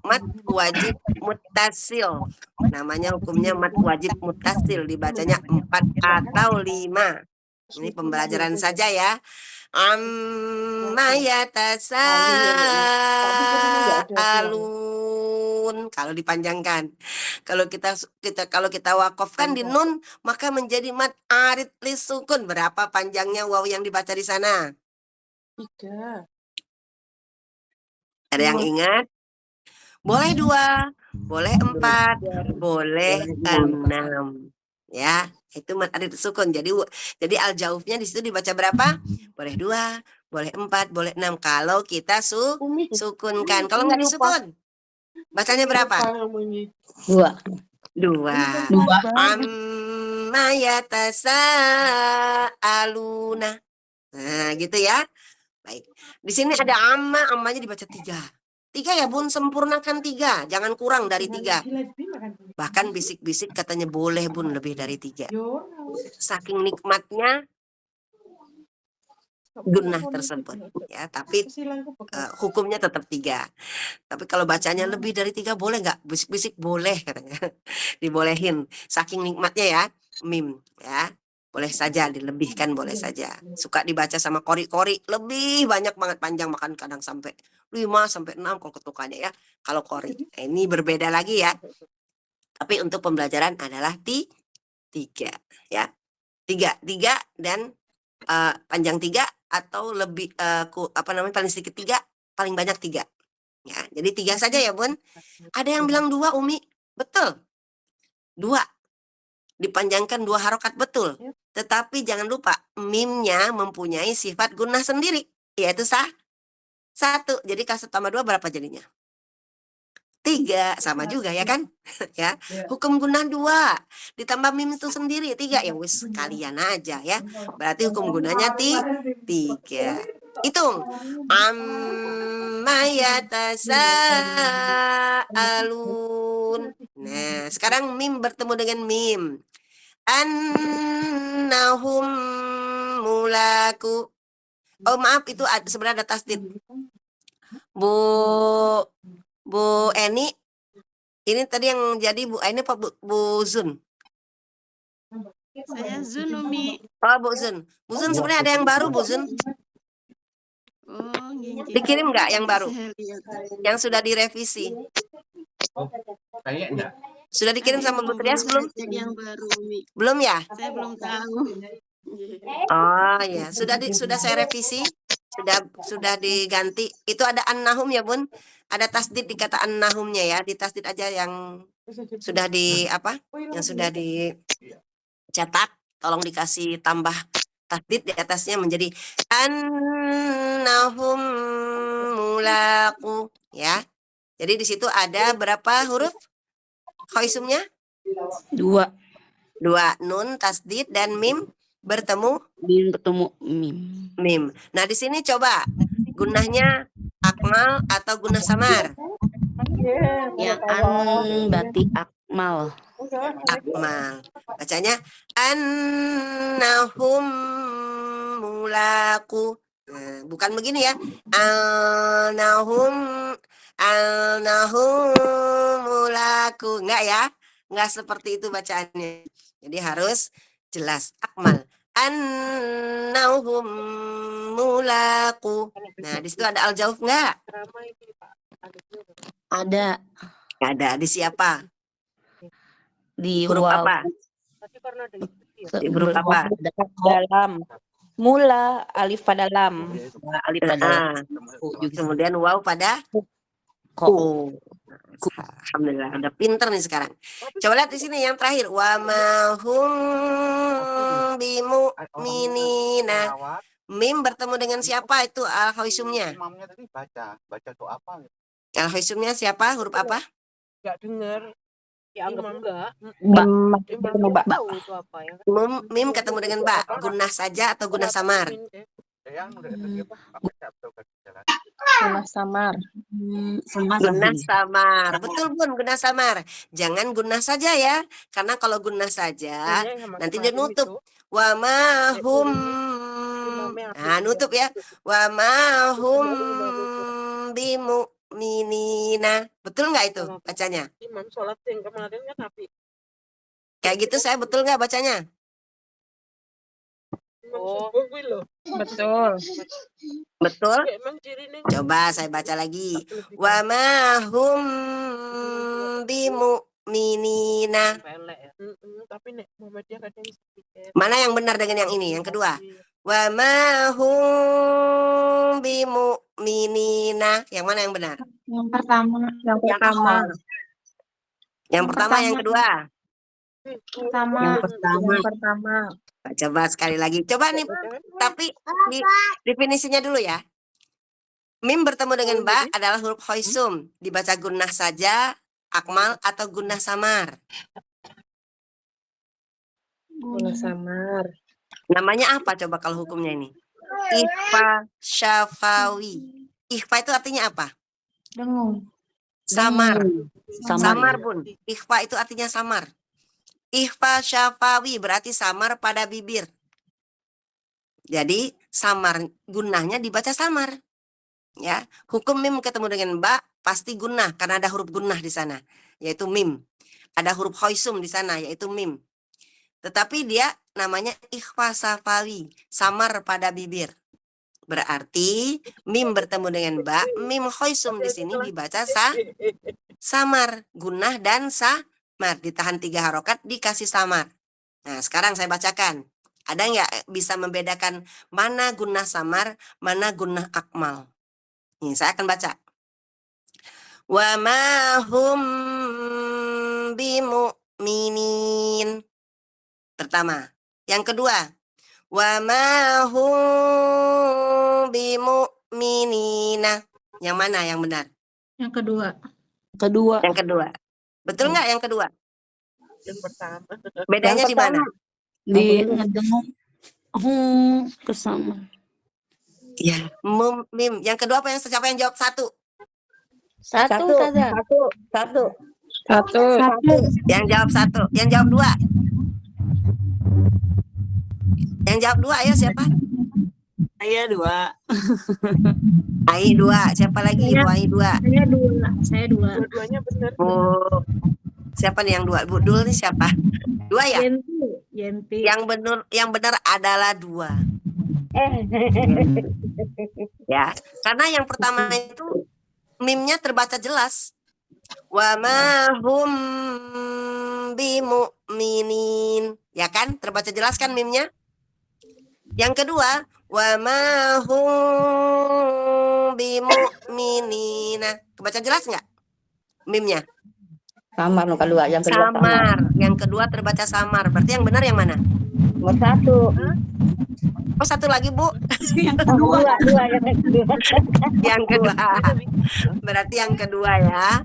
mat wajib muttasil. Namanya hukumnya mat wajib muttasil, dibacanya 4 atau 5. Ini pembelajaran saja ya. Amma yatasaalun. Kalau dipanjangkan. Kalau kita wakafkan di nun, maka menjadi mat arid lisukun. Berapa panjangnya waw yang dibaca di sana? 3. Ada yang ingat? Boleh 2, boleh 4, boleh 6. Ya, itu mat arid sukun. Jadi al-jaufnya di situ dibaca berapa? Boleh 2, boleh 4, boleh 6. Kalau kita sukunkan. Kalau nggak disukun, bacanya berapa? 2. 2. Amma yatasaaluna. Nah, gitu ya. Baik. Di sini ada ammanya dibaca 3. 3 ya, Bun, sempurnakan 3. Jangan kurang dari 3. Bahkan bisik-bisik katanya boleh, Bun, lebih dari 3. Saking nikmatnya gunnah tersebut. Ya, tapi hukumnya tetap 3. Tapi kalau bacanya lebih dari 3 boleh nggak? Bisik-bisik boleh katanya. Dibolehin. Saking nikmatnya ya, mim ya. Boleh saja dilebihkan, boleh saja. Suka dibaca sama kori-kori, lebih banyak banget panjang, makan kadang sampai 5 sampai 6 kalau ketukannya ya. Kalau kori. Nah, ini berbeda lagi ya. Tapi untuk pembelajaran adalah 3 ya. 3 dan panjang 3 atau lebih paling sedikit 3, paling banyak 3. Ya, jadi 3 saja ya, Bun. Ada yang bilang 2, Umi. Betul. 2. Dipanjangkan 2 harokat, betul. Tetapi jangan lupa, mimnya mempunyai sifat gunnah sendiri, yaitu 1. Jadi kasut tambah 2 berapa jadinya? 3, sama juga ya kan? Ya. Hukum gunnah 2 ditambah mim itu sendiri 3, ya wis kalian aja ya. Berarti hukum gunnahnya 3. Hitung. Amma yatasaalun. Nah, sekarang mim bertemu dengan mim. Annahum mulaku. Oh maaf, itu sebenarnya ada tasdid. Bu Eni, ini tadi yang jadi Bu Eni apa Bu Zun? Saya Zun, Umi. Oh, Bu Zun. Bu Zun sebenarnya ada yang baru, Bu Zun. Oh, Dikirim nggak yang baru? Saya lihat. Yang sudah direvisi. Kayak enggak? Sudah dikirim sama Bu Trias belum? Cek yang baru, Umi. Belum ya? Saya belum tahu. Oh ya, sudah saya revisi. Sudah diganti. Itu ada an-nahum ya, Bun. Ada tasdid di kata an-nahumnya ya. Di tasdid aja yang sudah Yang sudah dicetak. Tolong dikasih tambah tasdid di atasnya menjadi an-nahum mulaku ya. Jadi di situ ada berapa huruf khoisumnya? 2. 2. Nun, tasdid, dan mim bertemu Mim bertemu mim. mim. Nah, di sini coba gunnahnya akmal atau gunnah samar? Yang an berarti akmal. Akmal. Bacanya annahum mulaku. Nah, bukan begini ya. Annahum mulaku. Enggak ya? Enggak seperti itu bacaannya. Jadi harus jelas akmal. Annahum mulaku. Nah, di situ ada al-jauf enggak? Ada Ada. Di siapa? di Huruf waw. apa? Di huruf apa? Dalam. Mula alif pada lam. Alif pada lam. Kemudian waw pada Ko. Alhamdulillah, udah pinter nih sekarang. Coba lihat di sini yang terakhir. Wa ma hum bimu'minina. Mim bertemu dengan siapa itu al-khaisumnya? Imamnya tadi baca tuh apa? Al-khaisumnya siapa? Huruf apa? Nggak denger. Ya anggap enggak. Mim ketemu ba. Tahu itu apa ya. Mim ketemu dengan ba. Gunnah saja atau gunnah samar? Yang udah tadi apa? Baca atau jalan. Gunnah samar. Gunnah samar. Betul Bun, gunnah samar. Jangan gunnah saja ya. Karena kalau gunnah saja nanti dia nutup. Wa ma hum. Nah, nutup ya. Wa ma hum bimu'minina. Betul nggak itu bacanya? Imam sholat yang kemarin kan tapi Kayak gitu saya betul nggak bacanya? oh loh. Betul. Betul? Emang ciri nih. Coba saya baca lagi. Wa ma hum bimu'minina. Pelek ya. Tapi nek Muhammadiyah kadang sedikit. Mana yang benar dengan yang ini? Yang kedua. Wa ma hum bimu'minina. Yang mana yang benar? Yang pertama. Yang pertama. Yang pertama, yang kedua. Pertama. Yang pertama. Yang pertama. Coba sekali lagi. Coba nih, tapi definisinya dulu ya. Mim bertemu dengan ba adalah huruf khoisum. Dibaca gunnah saja, akmal atau gunnah samar. Gunnah samar. Namanya apa coba kalau hukumnya ini? Ikhfa syafawi. Ikhfa itu artinya apa? Dengung. Samar. Samar ya. Bun. Ikhfa itu artinya samar. Ikhfa syafawi berarti samar pada bibir. Jadi samar gunnahnya dibaca samar. Ya, hukum mim ketemu dengan ba pasti gunnah karena ada huruf gunnah di sana, yaitu mim. Ada huruf khoisum di sana yaitu mim. Tetapi dia namanya ikhfa syafawi, samar pada bibir. Berarti mim bertemu dengan ba, mim khoisum di sini dibaca samar, gunnah dan samar, ditahan 3 harokat dikasih samar. Nah, sekarang saya bacakan. Ada nggak bisa membedakan mana gunnah samar, mana gunnah akmal? Nih, saya akan baca. Wa ma hum bimu'minin. Pertama. Yang kedua. Wa ma hum bimu'minina. Yang mana yang benar? Yang kedua. Kedua. Yang kedua. Betul nggak yang kedua? Yang pertama. Bedanya di mana? Di ngedengung. Kesama. Ya, mim. Yang kedua apa yang siapa yang jawab satu? Satu saja. Satu. Yang jawab satu. Yang jawab dua. Yang jawab dua, ayo siapa? Saya 2. Ai 2. Siapa lagi? Bu Ai 2. Saya dua. Dua-duanya benar. Bu, siapa nih yang 2? Bu Dul nih siapa? 2 ya? Yenti. Yang benar adalah 2. Ya, karena yang pertama itu mimnya terbaca jelas. Wa ma hum bimu'minin. Ya kan? Terbaca jelas kan mimnya? Yang kedua, wa ma hum bimu'minina. Kebaca jelas nggak mimnya? Samar nomor kedua. Yang kedua Samar. Yang kedua terbaca samar. Berarti yang benar yang mana? Nomor 1. Oh, satu lagi, Bu. Yang kedua. Dua yang kedua. Yang kedua. Berarti yang kedua ya.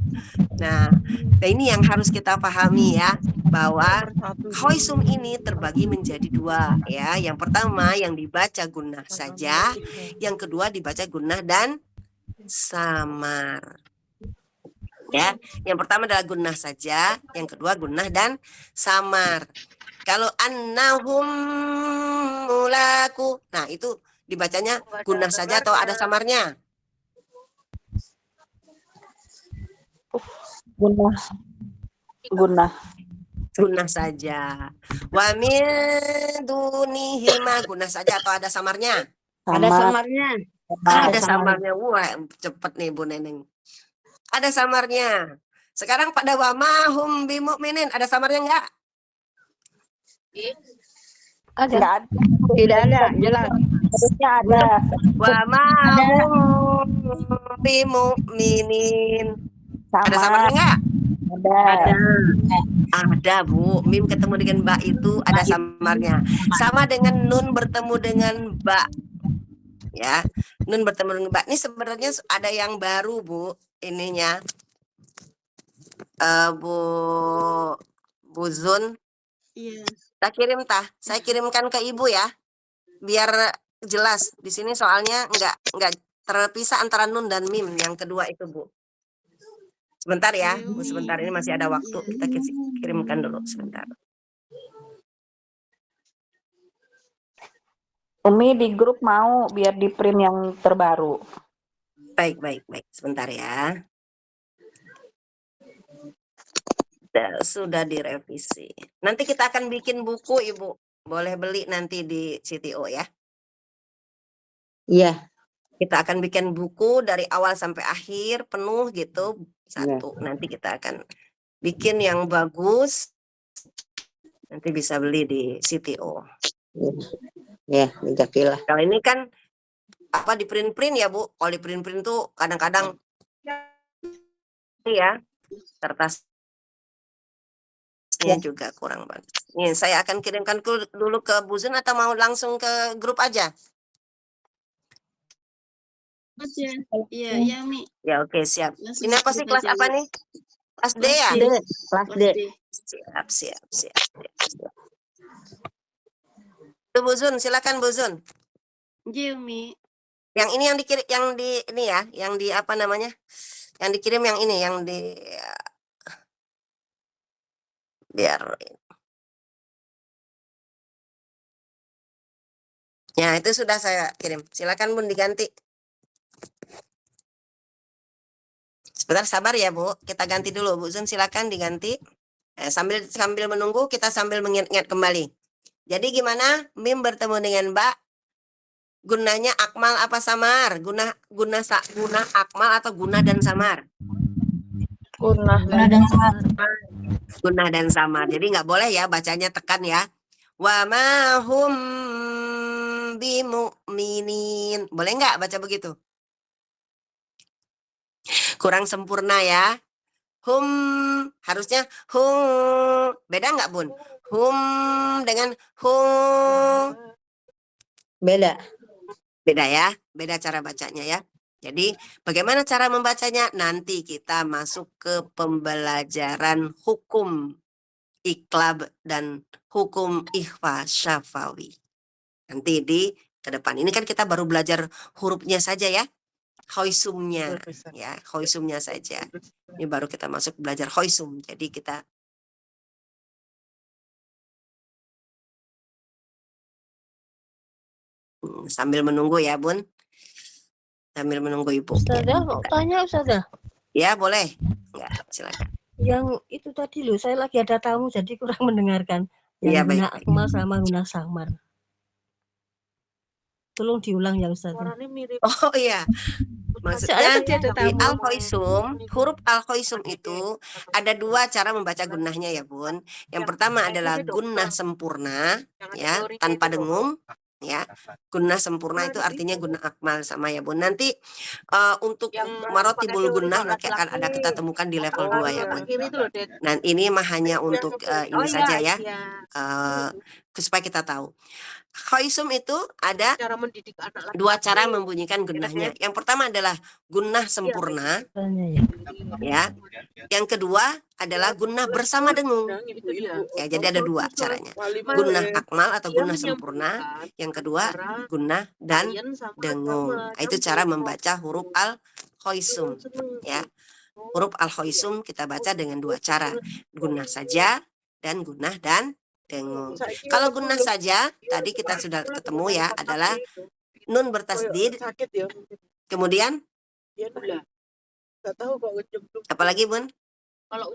Nah, ini yang harus kita pahami ya, bahwa khoisum ini terbagi menjadi 2 ya. Yang pertama yang dibaca gunnah saja, yang kedua dibaca gunnah dan samar. Ya, yang pertama adalah gunnah saja, yang kedua gunnah dan samar. Kalau annahum mulaku, nah itu dibacanya gunnah saja atau ada samarnya? Gunnah. Gunnah saja. Wa min dunihima, gunnah saja atau ada samarnya? Ada samarnya. Ada samarnya. Wah, cepet nih Bu Neneng. Ada samarnya. Sekarang pada wa ma hum bimu'minin, ada samarnya enggak? Ada. Tidak ada. Jelas. Terusnya ada. Wa ma hum bimu'minin. Ada Sama. samarnya enggak? Ada. Ada, Bu. Mim ketemu dengan ba itu ada samarnya. Sama dengan nun bertemu dengan ba. Ya. Nun bertemu dengan ba. Ini sebenarnya ada yang baru, Bu. Ininya. Bu Zun. Iya. Saya kirimkan ke Ibu ya. Biar jelas. Di sini soalnya enggak terpisah antara nun dan mim yang kedua itu, Bu. Sebentar ya, Bu, sebentar, ini masih ada waktu. Kita kirimkan dulu sebentar. Umi di grup mau biar di print yang terbaru. Baik. Sebentar ya. Sudah direvisi. Nanti kita akan bikin buku, Ibu. Boleh beli nanti di CTO ya. Iya. Kita akan bikin buku dari awal sampai akhir penuh gitu. Satu. Nanti kita akan bikin yang bagus. Nanti bisa beli di CTO. Ya, jazakallah. Kalau ini kan apa di print ya, Bu? Kalau di print tuh kadang-kadang ya kertasnya juga kurang banget. Nih, saya akan kirimkan dulu ke Bu Zun atau mau langsung ke grup aja? Iya, Mi. Ya, oke, siap. Langsung Ini apa sih kelas aja, apa Mi. nih? Kelas D ya? Kelas D. Siap. Tuh, Bu Zun, silakan Bu Zun. Iya, Mi. Yang ini yang dikirim, yang di apa namanya? Yang dikirim yang ini, yang di biar ya itu sudah saya kirim. Silakan Bun diganti. Sebentar sabar ya, Bu. Kita ganti dulu, Bu Zun, silakan diganti. Sambil menunggu kita sambil mengingat kembali. Jadi gimana? Mim bertemu dengan ba. Gunanya akmal apa samar? Guna akmal atau guna dan samar? Guna dan samar. Guna dan samar. Jadi nggak boleh ya bacanya tekan ya. Wa ma hum bimu'minin. Boleh nggak baca begitu? Kurang sempurna ya. Hum harusnya hum. Beda nggak, Bun? Hum dengan hum. Beda ya. Beda cara bacanya ya. Jadi bagaimana cara membacanya? Nanti kita masuk ke pembelajaran hukum iklab dan hukum ikhfa syafawi. Nanti di ke depan. Ini kan kita baru belajar hurufnya saja ya. Khoisumnya ya, khoisumnya saja. Ini baru kita masuk belajar khoisum. Jadi kita sambil menunggu ya, Bun. Sambil menunggu Ibu. Ustazah, mau tanya Ustazah. Ya, boleh. Ya, silakan. Yang itu tadi loh, saya lagi ada tamu jadi kurang mendengarkan. Yang Ya, guna baik. akmal sama guna samar. Tolong diulang ya Ustazah. Oh iya. Maksudnya di al-khoisum, huruf al-khoisum itu ada dua cara membaca gunnahnya ya, Bun. Yang pertama adalah gunnah sempurna ya, tanpa dengung ya. Gunnah sempurna itu artinya gunnah akmal sama ya, Bun. Nanti untuk marotibul gunnah nanti akan ada kita temukan di level 2 ya, Bun. Dan ini mah hanya untuk ini saja ya. Supaya kita tahu. Khoisum itu ada dua cara membunyikan gunnahnya. Yang pertama adalah gunnah sempurna, ya. Yang kedua adalah gunnah bersama dengung. Ya, jadi ada dua caranya. Gunnah akmal atau gunnah sempurna. Yang kedua gunnah dan dengung. Itu cara membaca huruf al-khoisum. Ya, huruf al-khoisum kita baca dengan dua cara, gunnah saja dan gunnah dan dengung. Kalau gunnah saja, tadi kita sudah ketemu ya, adalah nun bertasdid. Kemudian, apalagi Bun?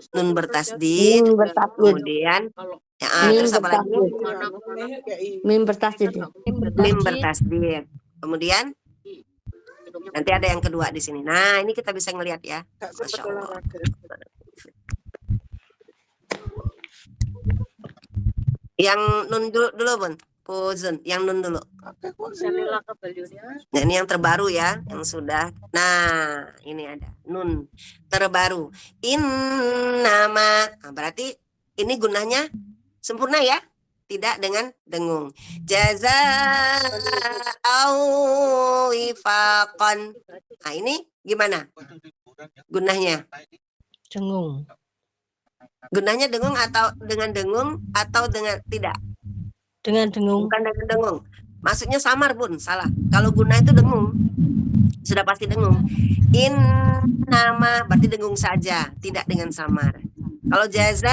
Nun bertasdid. Kemudian, terus apa lagi? Mim bertasdid. Mim bertasdid. Kemudian, nanti ada yang kedua di sini. Nah, ini kita bisa ngelihat ya. Masya Allah. Yang nun dulu Bun. Uzun. Yang nun dulu. Sanila kabalyonnya. Nah, ini yang terbaru ya, yang sudah. Nah, ini ada nun terbaru. Innama. Nah, berarti ini gunanya sempurna ya, tidak dengan dengung. Jazaa'u wifaqan. Nah, ini gimana gunanya? Dengung. Gunanya dengung atau dengan dengung atau dengan tidak? Dengan dengung. Bukan dengan dengung. Maksudnya samar, Bun. Salah. Kalau guna itu dengung. Sudah pasti dengung. Innama berarti dengung saja, tidak dengan samar. Kalau jazaa'u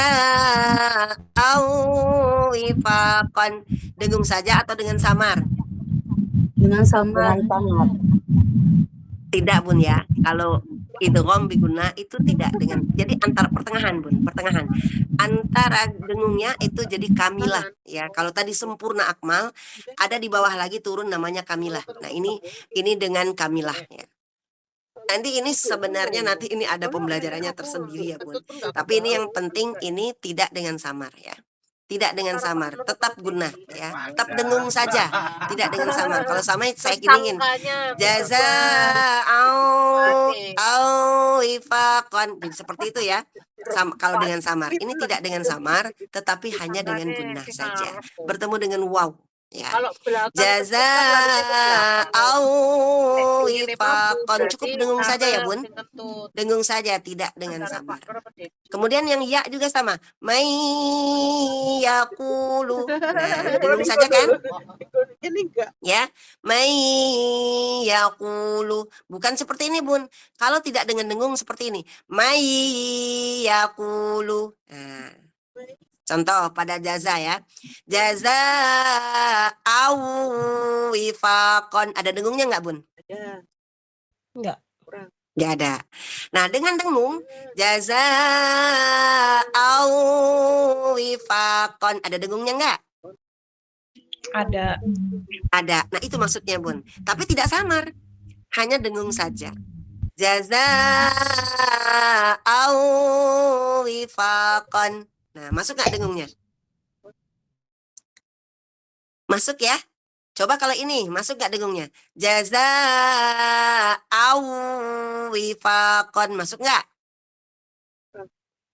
wifaqan, dengung saja atau dengan samar? Dengan samar. Tidak, Bun ya. Kalau idgham biguna itu tidak dengan, jadi antara pertengahan, Bun, pertengahan. Antara dengungnya itu jadi kamilah ya. Kalau tadi sempurna akmal, ada di bawah lagi turun namanya kamilah. Nah, ini dengan kamilah ya. Nanti ini sebenarnya nanti ini ada pembelajarannya tersendiri ya, Bun. Tapi ini yang penting ini tidak dengan samar ya. Tidak dengan samar, tetap guna ya. Tetap dengung saja, tidak dengan samar. Kalau sama saya giniin. Jazaa'u wifaqan. Seperti itu ya. Kalau dengan samar, ini tidak dengan samar, tetapi hanya dengan guna saja. Bertemu dengan waw ya. Jazaa'u wifaqan. Cukup dengung saja ya, Bun. Dengung saja, tidak dengan samar. Kemudian yang ya juga sama. May yaqulu. Nah, dengung saja kan? Ya, may yaqulu. Bukan seperti ini, Bun. Kalau tidak dengan dengung seperti ini. May yaqulu. Nah, contoh pada jaza ya. Jazaa'u wifaqan. Ada dengungnya enggak, Bun? Enggak. Enggak ada. Nah, dengan dengung jazaa'u wifaqan. Ada dengungnya enggak? Ada. Ada. Nah, itu maksudnya, Bun. Tapi tidak samar. Hanya dengung saja. Jazaa'u wifaqan. Nah, masuk nggak dengungnya? Masuk ya? Coba kalau ini, masuk nggak dengungnya? Jazaa'u wifaqan. Masuk nggak?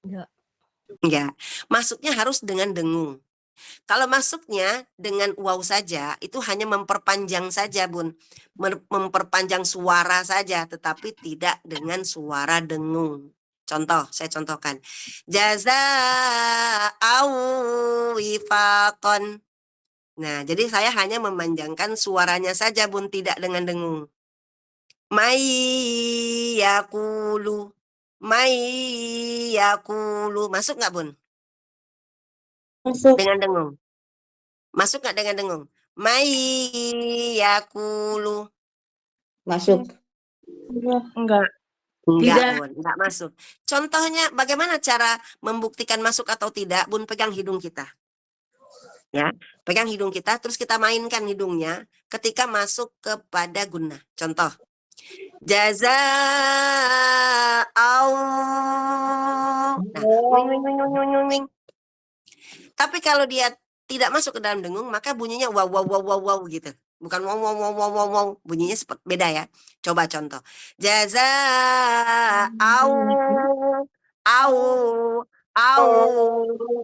Enggak. Enggak. Masuknya harus dengan dengung. Kalau masuknya dengan waw saja, itu hanya memperpanjang saja, Bun. Memperpanjang suara saja, tetapi tidak dengan suara dengung. Contoh, saya contohkan. Jazaa'u wifaqan. Nah, jadi saya hanya memanjangkan suaranya saja, Bun, tidak dengan dengung. May yaqulu. May yaqulu. Masuk nggak, Bun? Masuk. Dengan dengung. Masuk nggak dengan dengung? May yaqulu. Masuk. Enggak. Enggak, Bun, enggak masuk. Contohnya bagaimana cara membuktikan masuk atau tidak? Bun, pegang hidung kita. Ya, pegang hidung kita, terus kita mainkan hidungnya ketika masuk kepada guna. Contoh. Jazaa'u. Nah, wing. Tapi kalau dia tidak masuk ke dalam dengung, maka bunyinya wow wow wow wow wow gitu. Bukan wow wow wow wow wow wow. Bunyinya seperti beda ya. Coba contoh. Jazaa'u.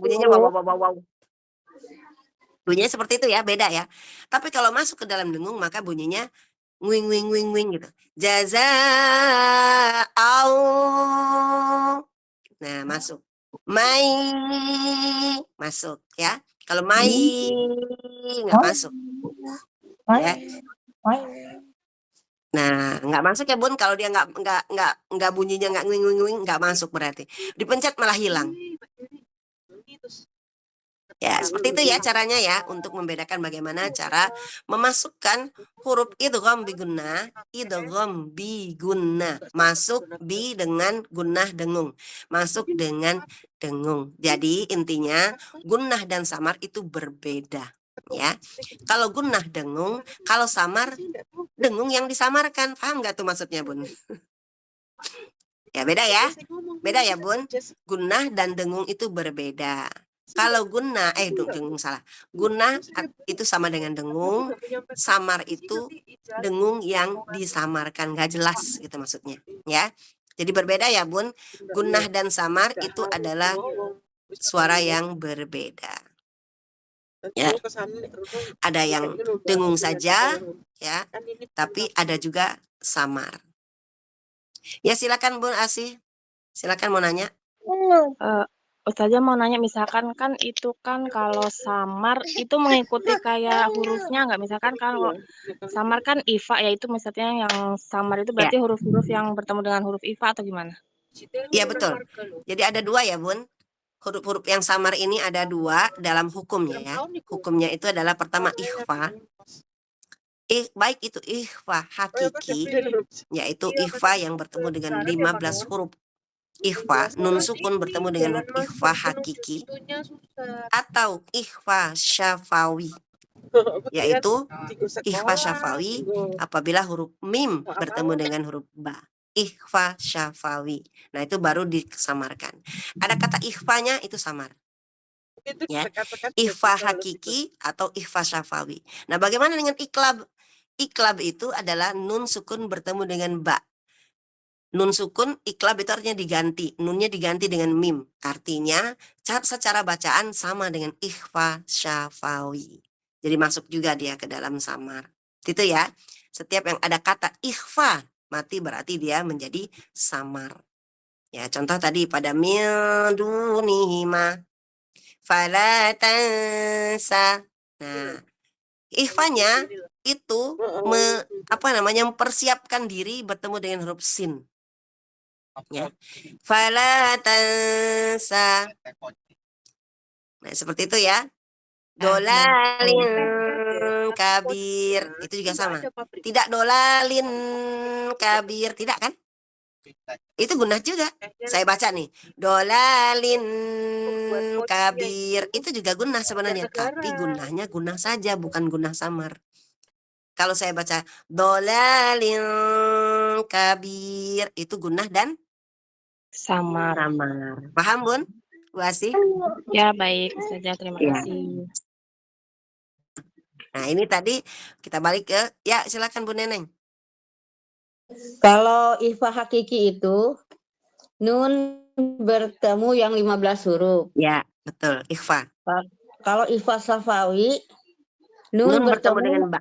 Bunyinya wow wow wow wow wow. Bunyinya seperti itu ya, beda ya. Tapi kalau masuk ke dalam dengung, maka bunyinya wing wing wing wing gitu. Jazaa'u. Nah, masuk. Mai masuk ya. Kalau mai nggak masuk. Ya. Nah, nggak masuk ya, Bun. Kalau dia nggak bunyinya nggak wing wing wing, nggak masuk berarti. Dipencet malah hilang. Ya, seperti itu ya caranya ya untuk membedakan bagaimana cara memasukkan huruf idgham biguna, masuk bi dengan gunnah dengung, masuk dengan dengung. Jadi intinya gunnah dan samar itu berbeda ya. Kalau gunnah dengung, kalau samar dengung yang disamarkan. Paham nggak tuh maksudnya, Bun? Ya beda ya. Beda ya, Bun. Gunnah dan dengung itu berbeda. Kalau gunnah, salah. Gunnah itu sama dengan dengung, samar itu dengung yang disamarkan, nggak jelas gitu maksudnya, ya. Jadi berbeda ya, Bun. Gunnah dan samar itu adalah suara yang berbeda. Ya. Ada yang dengung saja, ya, tapi ada juga samar. Ya, silakan Bun Asih. Silakan mau nanya. Ustazah mau nanya, misalkan kan itu kan kalau samar itu mengikuti kayak hurufnya nggak? Misalkan kalau samar kan ifa, yaitu misalnya yang samar itu berarti huruf-huruf yang bertemu dengan huruf ifa atau gimana? Iya betul. Jadi ada dua ya Bun. Huruf-huruf yang samar ini ada dua dalam hukumnya ya. Hukumnya itu adalah pertama ikhfa. Baik itu ikhfa hakiki, yaitu ikhfa yang bertemu dengan 15 huruf ikhfa, nun sukun bertemu dengan huruf ikhfa hakiki, atau ikhfa syafawi, yaitu ikhfa syafawi apabila huruf mim bertemu dengan huruf ba. Ikhfa syafawi. Nah, itu baru disamarkan. Ada kata ikhfanya itu samar. Ya. Ikhfa hakiki atau ikhfa syafawi. Nah, bagaimana dengan iklab? Iklab itu adalah nun sukun bertemu dengan ba. Nun sukun, iklab itu artinya diganti. Nunnya diganti dengan mim. Artinya secara bacaan sama dengan ikhfa syafawi. Jadi masuk juga dia ke dalam samar. Itu ya. Setiap yang ada kata ikhfa mati berarti dia menjadi samar. Ya, contoh tadi pada min dunihima fala tansa. Nah, ikhfanya itu mempersiapkan diri bertemu dengan huruf sin. Ya. Fala tansa. Nah, seperti itu ya. Dolalin kabir itu juga sama. Tidak dolalin kabir, tidak kan? Itu gunnah juga. Saya baca nih. Dolalin kabir itu juga gunnah sebenarnya, tapi gunnahnya gunnah saja, bukan gunnah samar. Kalau saya baca dolalin kabir itu gunnah dan Samar. Paham, Bun? Bu Asih? Ya, baik Ustazah, terima kasih. Nah, ini tadi kita balik ke, ya silakan Bu Neneng. Kalau ikhfa hakiki itu nun bertemu yang 15 huruf. Ya, betul, ikhfa. Kalau ikhfa syafawi Nun bertemu dengan ba.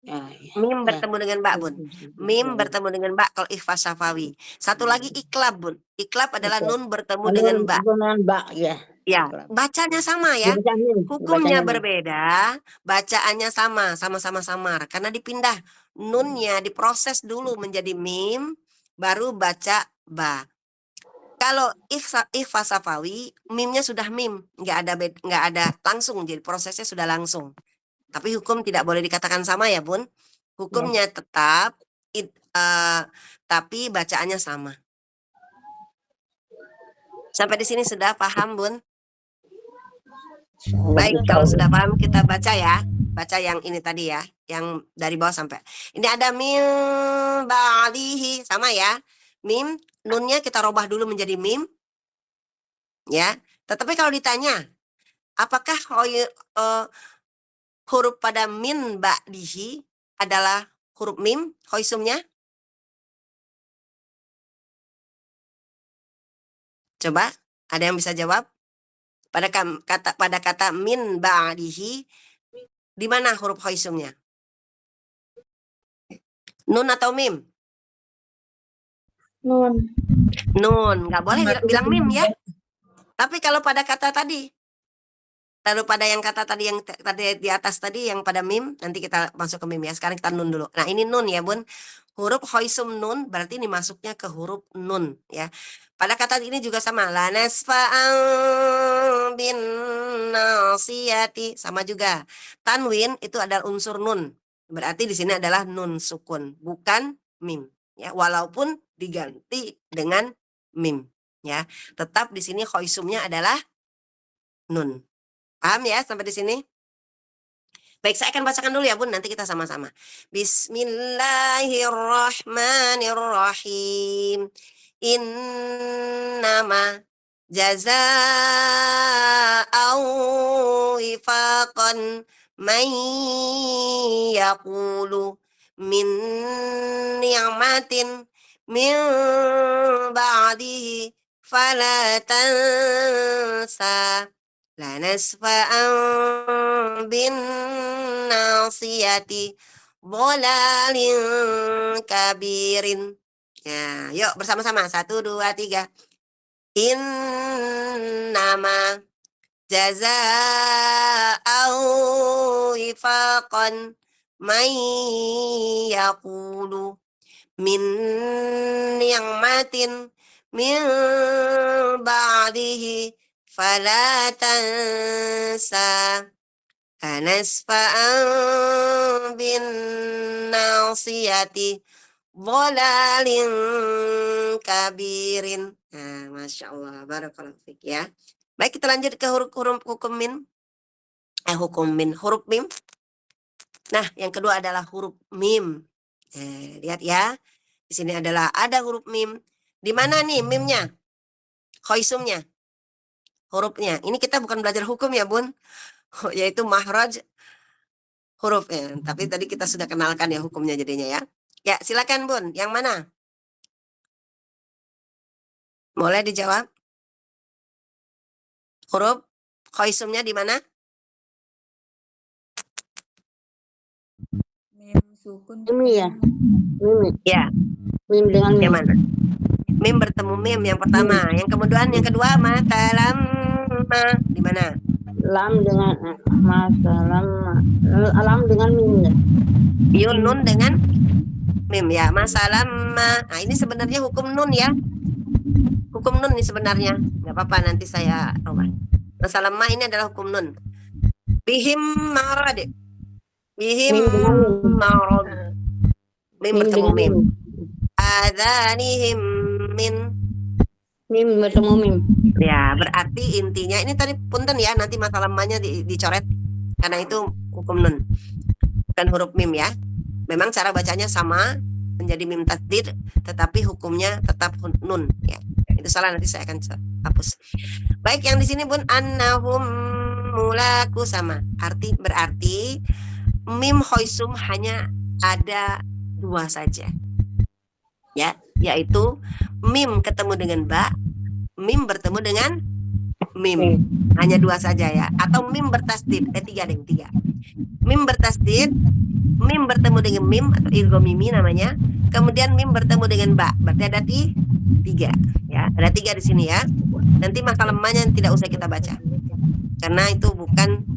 Ya, Mim bertemu dengan ba, Bun. Mim bertemu dengan ba kalau ikhfa syafawi. Satu lagi iklab, Bun. Iklab adalah nun bertemu dengan ba. Dengan ba, ya. Ya, bacanya sama ya. Hukumnya berbeda, bacaannya sama-sama samar. Karena dipindah nunnya, diproses dulu menjadi mim, baru baca ba. Kalau ikhfa syafawi, mimnya sudah mim, nggak ada langsung, jadi prosesnya sudah langsung. Tapi hukum tidak boleh dikatakan sama ya, Bun. Hukumnya tetap, tapi bacaannya sama. Sampai di sini sudah paham, Bun? Baik, kalau sudah paham kita baca ya. Baca yang ini tadi ya, yang dari bawah sampai. Ini ada mim ba'dihi, sama ya. Mim, nunnya kita robah dulu menjadi mim. Ya. Tetapi kalau ditanya, apakah huruf pada min ba'dihi adalah huruf mim, khoisumnya? Coba, ada yang bisa jawab? Pada kata min ba'dihi, di mana huruf khoisumnya? Nun atau mim? Nun. Nun, nggak boleh bilang mim ya. Tapi kalau pada kata tadi, lalu pada yang kata tadi yang tadi di atas tadi yang pada mim, nanti kita masuk ke mim ya. Sekarang kita nun dulu. Nah, ini nun ya, Bun. Huruf khoisum nun berarti ini masuknya ke huruf nun ya. Pada kata ini juga sama, la nasfa'an bin nasiyati, sama juga. Tanwin itu adalah unsur nun. Berarti di sini adalah nun sukun, bukan mim ya. Walaupun diganti dengan mim ya. Tetap di sini khoisumnya adalah nun. Paham ya sampai di sini? Baik, saya akan bacakan dulu ya, Bun, nanti kita sama-sama. Bismillahirrahmanirrahim. Innama Jazaa'an wifaqan man yaqulu min ni'matin min ba'dihi fala tansa lanasfa'an bin nasiyati dhalalin kabirin. Ya, yuk bersama-sama. 1, 2, 3. Innama jazaa'an wifaqan man yaqulu min ni'matin min ba'dihi fala tansa anasfa'an bin nasiyati dhalalin kabirin. Nah, Masya Allah, barakallahu fiik ya. Baik, kita lanjut ke huruf hukum min. Huruf mim. Nah, yang kedua adalah huruf mim. Lihat ya. Di sini ada huruf mim. Di mana nih mimnya? Khoisumnya. Hurufnya. Ini kita bukan belajar hukum ya, Bun. Yaitu mahraj hurufnya. Tapi tadi kita sudah kenalkan ya hukumnya jadinya ya. Ya, silakan Bun. Yang mana? Boleh dijawab? Huruf khoisumnya di mana? Mim sukun. Mim ya. Mim. Ya. Mim dengan Yang mim. mana? Mim bertemu mim yang pertama. Yang kedua matalam di mana? Lam dengan masalam. Lam dengan mim ya. Yun nun dengan mim ya. Masalam. Nah, ini sebenarnya hukum nun ya. Hukum nun ini sebenarnya. Nggak apa-apa, nanti saya ubah. Masalam ini adalah hukum nun. Bihim marad. Bihim marad. Mim bertemu mim. Adhanihim min. Mim bertemu mim. Ya, berarti intinya ini tadi punten ya, nanti masalah lamanya dicoret karena itu hukum nun. Bukan huruf mim ya. Memang cara bacanya sama, menjadi mim tasdid, tetapi hukumnya tetap nun ya. Itu salah, nanti saya akan hapus. Baik, yang di sini Bun, annahum mulaku sama. Berarti mim khoisum hanya ada 2 saja. Ya, yaitu mim ketemu dengan ba, mim bertemu dengan mim. Hanya 2 saja ya. Atau mim bertasdid, 3 deh, 3. Mim bertasdid, mim bertemu dengan mim atau idgham mimi namanya. Kemudian mim bertemu dengan ba. Berarti ada 3 ya. Ada 3 di sini ya. Nanti maka lemahnya tidak usah kita baca. Karena itu bukan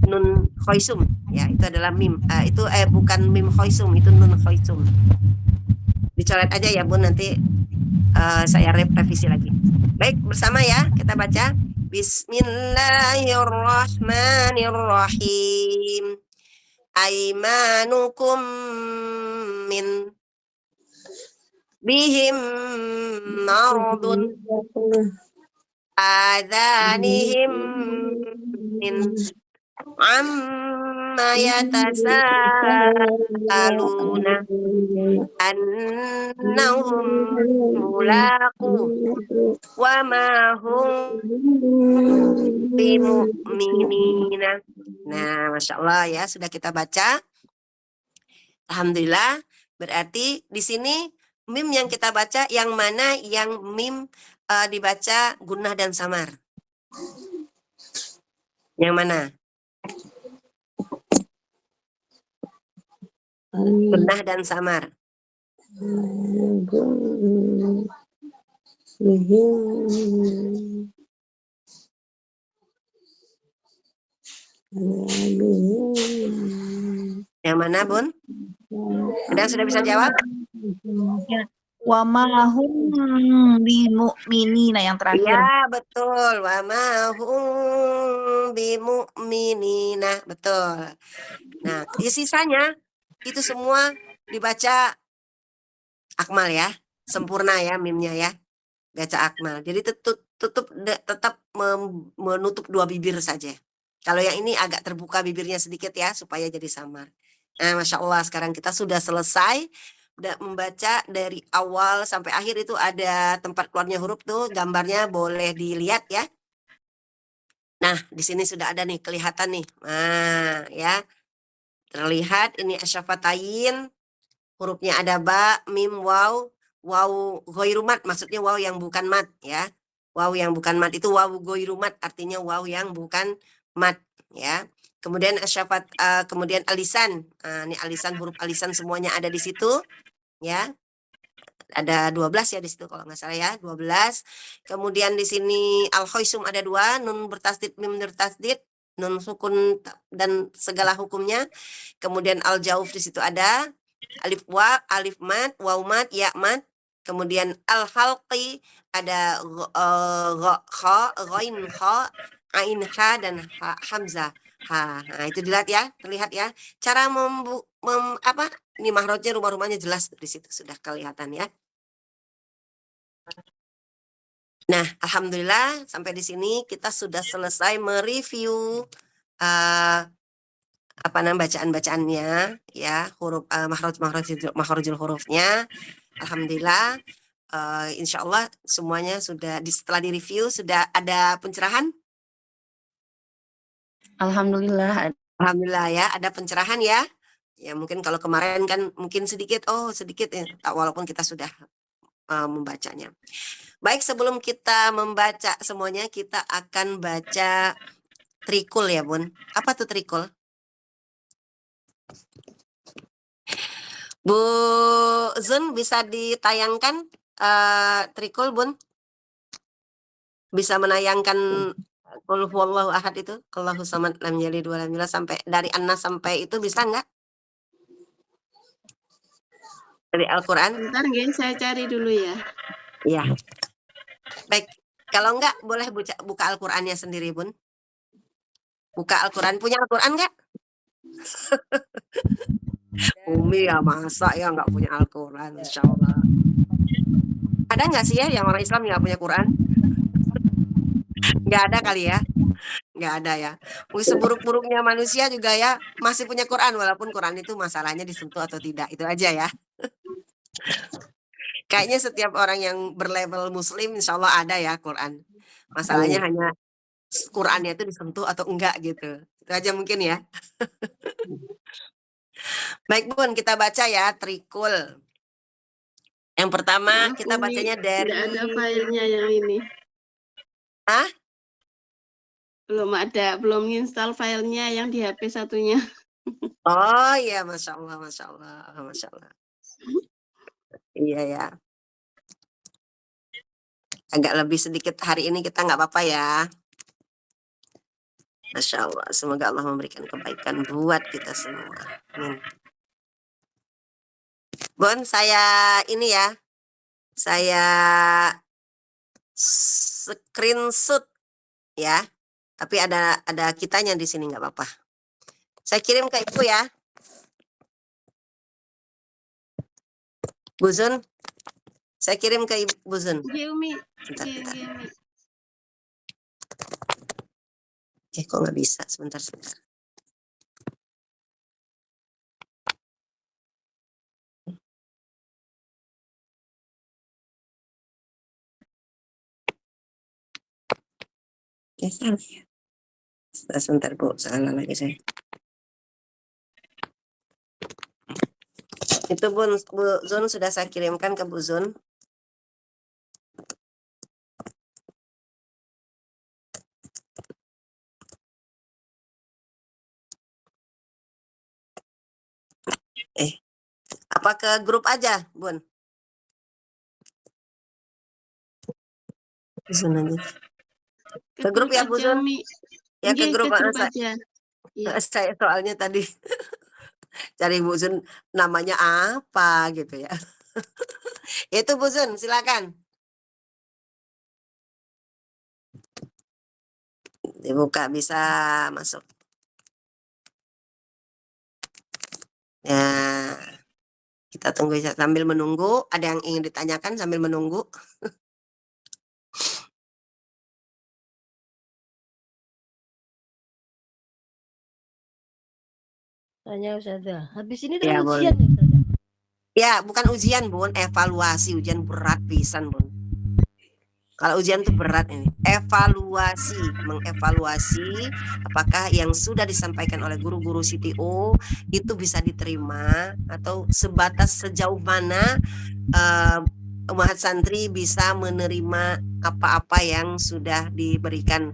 nun khoisum ya, itu adalah mim. Bukan mim khoisum, itu nun khoisum. Dicoret aja ya Bun, nanti saya revisi lagi. Baik, bersama ya kita baca. Bismillahirrahmanirrahim. Aimanukum min bihim maradun adhanihim min amma yatasaaluna annahum mulaqu wa ma hum bimu'minina. Nah, Masya Allah ya, sudah kita baca. Alhamdulillah. Berarti di sini mim yang kita baca yang mana? Yang mim dibaca gunnah dan samar. Yang mana? Gunnah dan samar. Yang mana Bun? Sudah bisa jawab? Wa mahum bimu'minina yang terakhir. Ya, betul. Wa mahum bimu'minina. Betul. Nah, sisanya itu semua dibaca akmal ya. Sempurna ya mimnya ya. Baca akmal. Jadi tetap menutup 2 bibir saja. Kalau yang ini agak terbuka bibirnya sedikit ya, supaya jadi samar. Nah, Masya Allah, sekarang kita sudah selesai membaca dari awal sampai akhir itu ada tempat keluarnya huruf tuh, gambarnya boleh dilihat ya. Nah, di sini sudah ada nih, kelihatan nih. Nah, ya. Terlihat ini asyafatain, hurufnya ada ba, mim, waw, waw ghairu mat, maksudnya waw yang bukan mat ya. Waw yang bukan mat itu waw ghairu mat, artinya waw yang bukan mat ya. Kemudian kemudian alisan. Ini alisan, huruf alisan semuanya ada di situ ya. Ada 12 ya di situ kalau nggak salah ya, 12. Kemudian di sini al-khoisum ada 2, nun bertasdid, mim bertasdid, nun sukun dan segala hukumnya. Kemudian al-jauf di situ ada alif wa, alif mat, waw mat, ya mat. Kemudian al-halqi ada kha, ghain kha, ain kha dan hamzah. Ha, nah itu dilihat ya, terlihat ya. Cara ini mahrojnya, rumah-rumahnya jelas di situ sudah kelihatan ya. Nah, alhamdulillah sampai di sini kita sudah selesai mereview bacaan-bacaannya ya, huruf makhrajul hurufnya. Alhamdulillah, insya Allah semuanya sudah setelah direview sudah ada pencerahan. Alhamdulillah. Alhamdulillah ya, ada pencerahan ya. Ya mungkin kalau kemarin kan mungkin sedikit ya, walaupun kita sudah membacanya. Baik, sebelum kita membaca semuanya, kita akan baca trikul ya, Bun. Apa tuh trikul? Bu Zun, bisa ditayangkan trikul, Bun? Bisa menayangkan Qul huwallahu ahad itu, Allahu samad lam yalid wa lam yulad, sampai dari An-Nas sampai itu bisa enggak? Dari Al-Qur'an? Bentar nggih, saya cari dulu ya. Iya. Baik, kalau enggak boleh buka Al-Qur'annya sendiri, Bun. Buka Al-Qur'an, punya Al-Qur'an enggak? Umi ya, masa ya enggak punya Al-Qur'an, insyaallah. Ada enggak sih ya yang orang Islam enggak punya Qur'an? Enggak ada kali ya? Enggak ada ya. Seburuk-buruknya manusia juga ya masih punya Qur'an, walaupun Qur'an itu masalahnya disentuh atau tidak, itu aja ya. Kayaknya setiap orang yang berlabel muslim insya Allah ada ya Quran. Masalahnya hanya Qurannya itu disentuh atau enggak gitu. Itu aja mungkin ya. Baik Bun, kita baca ya trikul. Yang pertama kita bacanya dari... Tidak ada filenya yang ini. Hah? Belum install filenya yang di HP satunya. Oh iya, Masya Allah, Masya Allah, Masya Allah. Iya ya. Agak lebih sedikit hari ini kita nggak apa-apa ya. Masya Allah, semoga Allah memberikan kebaikan buat kita semua. Amin. Bon, saya ini ya, saya screenshot ya, tapi ada kitanya di sini nggak apa-apa. Saya kirim ke Ibu ya, Bu Zun. Saya kirim ke Ibu Zun. Bentar. Kok nggak bisa? Sebentar. Ya, salah ya. Sebentar Bu, salah lagi saya. Itu Bu Zun sudah saya kirimkan ke Bu Zun. Apa ke grup aja, Bun? Zun aja. Ke grup ya, Bu Zun? Ya, ke grup aja. Ya. Saya soalnya tadi cari Bu Zun namanya apa gitu ya. Itu Bu Zun, silakan. Dibuka, bisa masuk. Ya, kita tunggu sambil menunggu. Ada yang ingin ditanyakan sambil menunggu? Tanya Ustazah, habis ini Ya, ujian ya Ustazah? Ya, bukan ujian, Bun, evaluasi. Ujian berat pisan, Bun. Kalau ujian itu berat ini. Evaluasi, mengevaluasi apakah yang sudah disampaikan oleh guru-guru CTO itu bisa diterima atau sebatas sejauh mana umat santri bisa menerima apa-apa yang sudah diberikan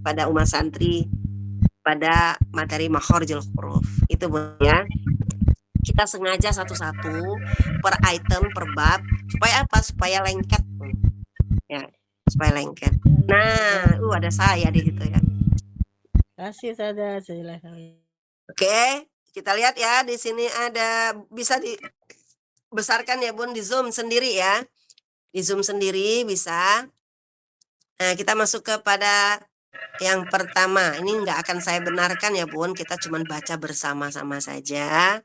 pada umat santri pada materi makhorijul huruf. Itu, Bun, ya. Kita sengaja satu-satu per item, per bab, supaya apa? Supaya lengket, Bun. Ya, supaya lengket. Nah, ada saya di situ ya. Kasih saja silakan. Oke, kita lihat ya, di sini ada, bisa dibesarkan ya, Bun, di zoom sendiri ya. Di zoom sendiri bisa. Nah, kita masuk kepada yang pertama. Ini nggak akan saya benarkan ya, Bun. Kita cuma baca bersama-sama saja.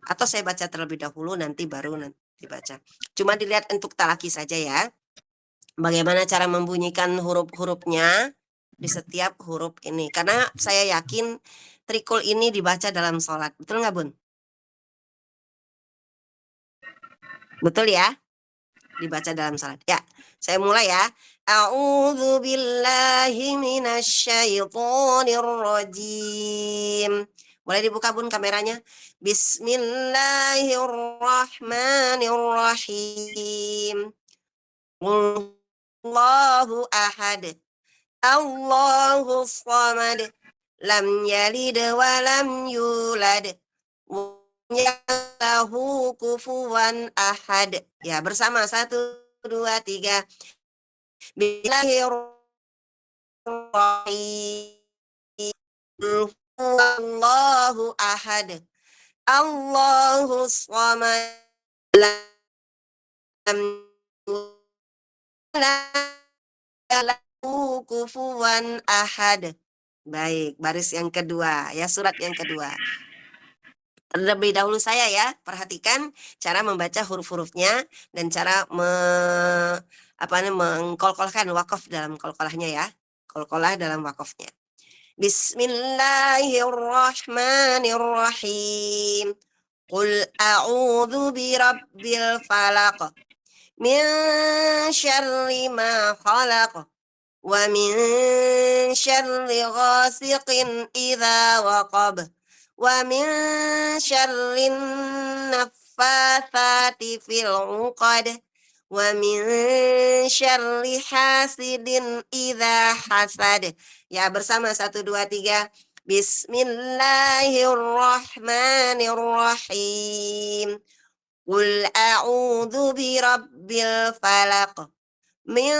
Atau saya baca terlebih dahulu, nanti baru nanti baca. Cuma dilihat untuk talaki saja ya. Bagaimana cara membunyikan huruf-hurufnya di setiap huruf ini. Karena saya yakin trikul ini dibaca dalam sholat. Betul nggak, Bun? Betul ya? Dibaca dalam sholat. Ya, saya mulai ya. A'udzu billahi minasyaitonir rajim. Boleh dibuka, Bun, kameranya? Bismillahirrahmanirrahim. Allahu ahad. Allahu samad. Lam yalid wa lam yulad. Wa lahu kufuwan ahad. Ya, bersama 1, 2, 3. Bismillahirrahmanirrahim. Allahu ahad. Allahu samad. Lam lahu kufuwan ahad. Baik, baris yang kedua ya, surat yang kedua. Terlebih dahulu saya ya, perhatikan cara membaca huruf-hurufnya dan cara mengkolkolkan wakaf dalam kolkolahnya ya. Kolkolah dalam wakafnya. Bismillahirrahmanirrahim. Qul a'udzu birabbil falaq. Min syarri ma khalaq. Wa min syarri ghasiqin idza waqab. Wa min syarrin naffatsati fil 'uqad. Wa min syarri hasidin idza hasad. Ya, bersama 1, 2, 3. Bismillahirrahmanirrahim. Qul a'udzu birabbil falaq. Min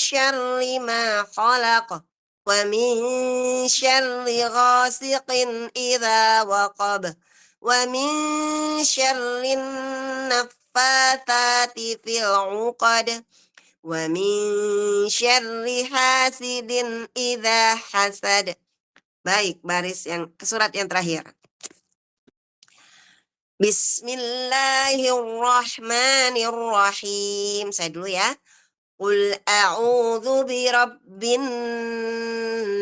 syarri ma khalaq. Wa min syarri ghasiqin idza waqab. Wa min syarrin naffatsati fil 'uqad. Wa min syarri hasidin idza hasad. Baik, baris yang surat yang terakhir. Bismillahirrahmanirrahim. Saya dulu ya. Qul a'udzu birabbin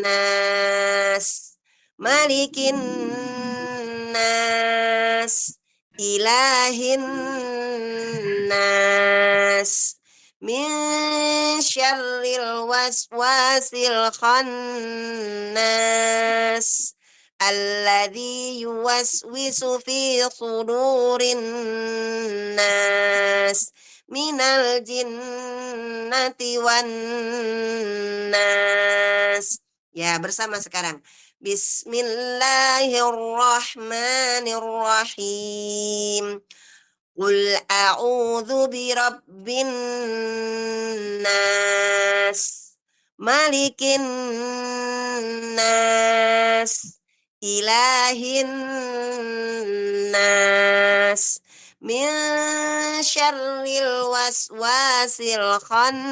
nas, malikin nas, ilahin nas, min syarril waswasil khannas, alladzi yuwaswisu fi sudurin nas, minal jinnati wan nas. Ya, bersama sekarang. Bismillahirrahmanirrahim. Qul a'udzu birabbin nas, malikin nas, ilahin nas, min syarril waswasil khannas,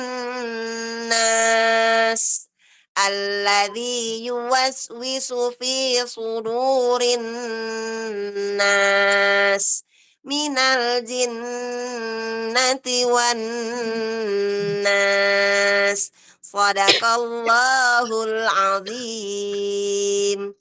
alladzi yuwaswisu fi sudurin nas, minal jinnati wan nas. Shadaqallahul azim.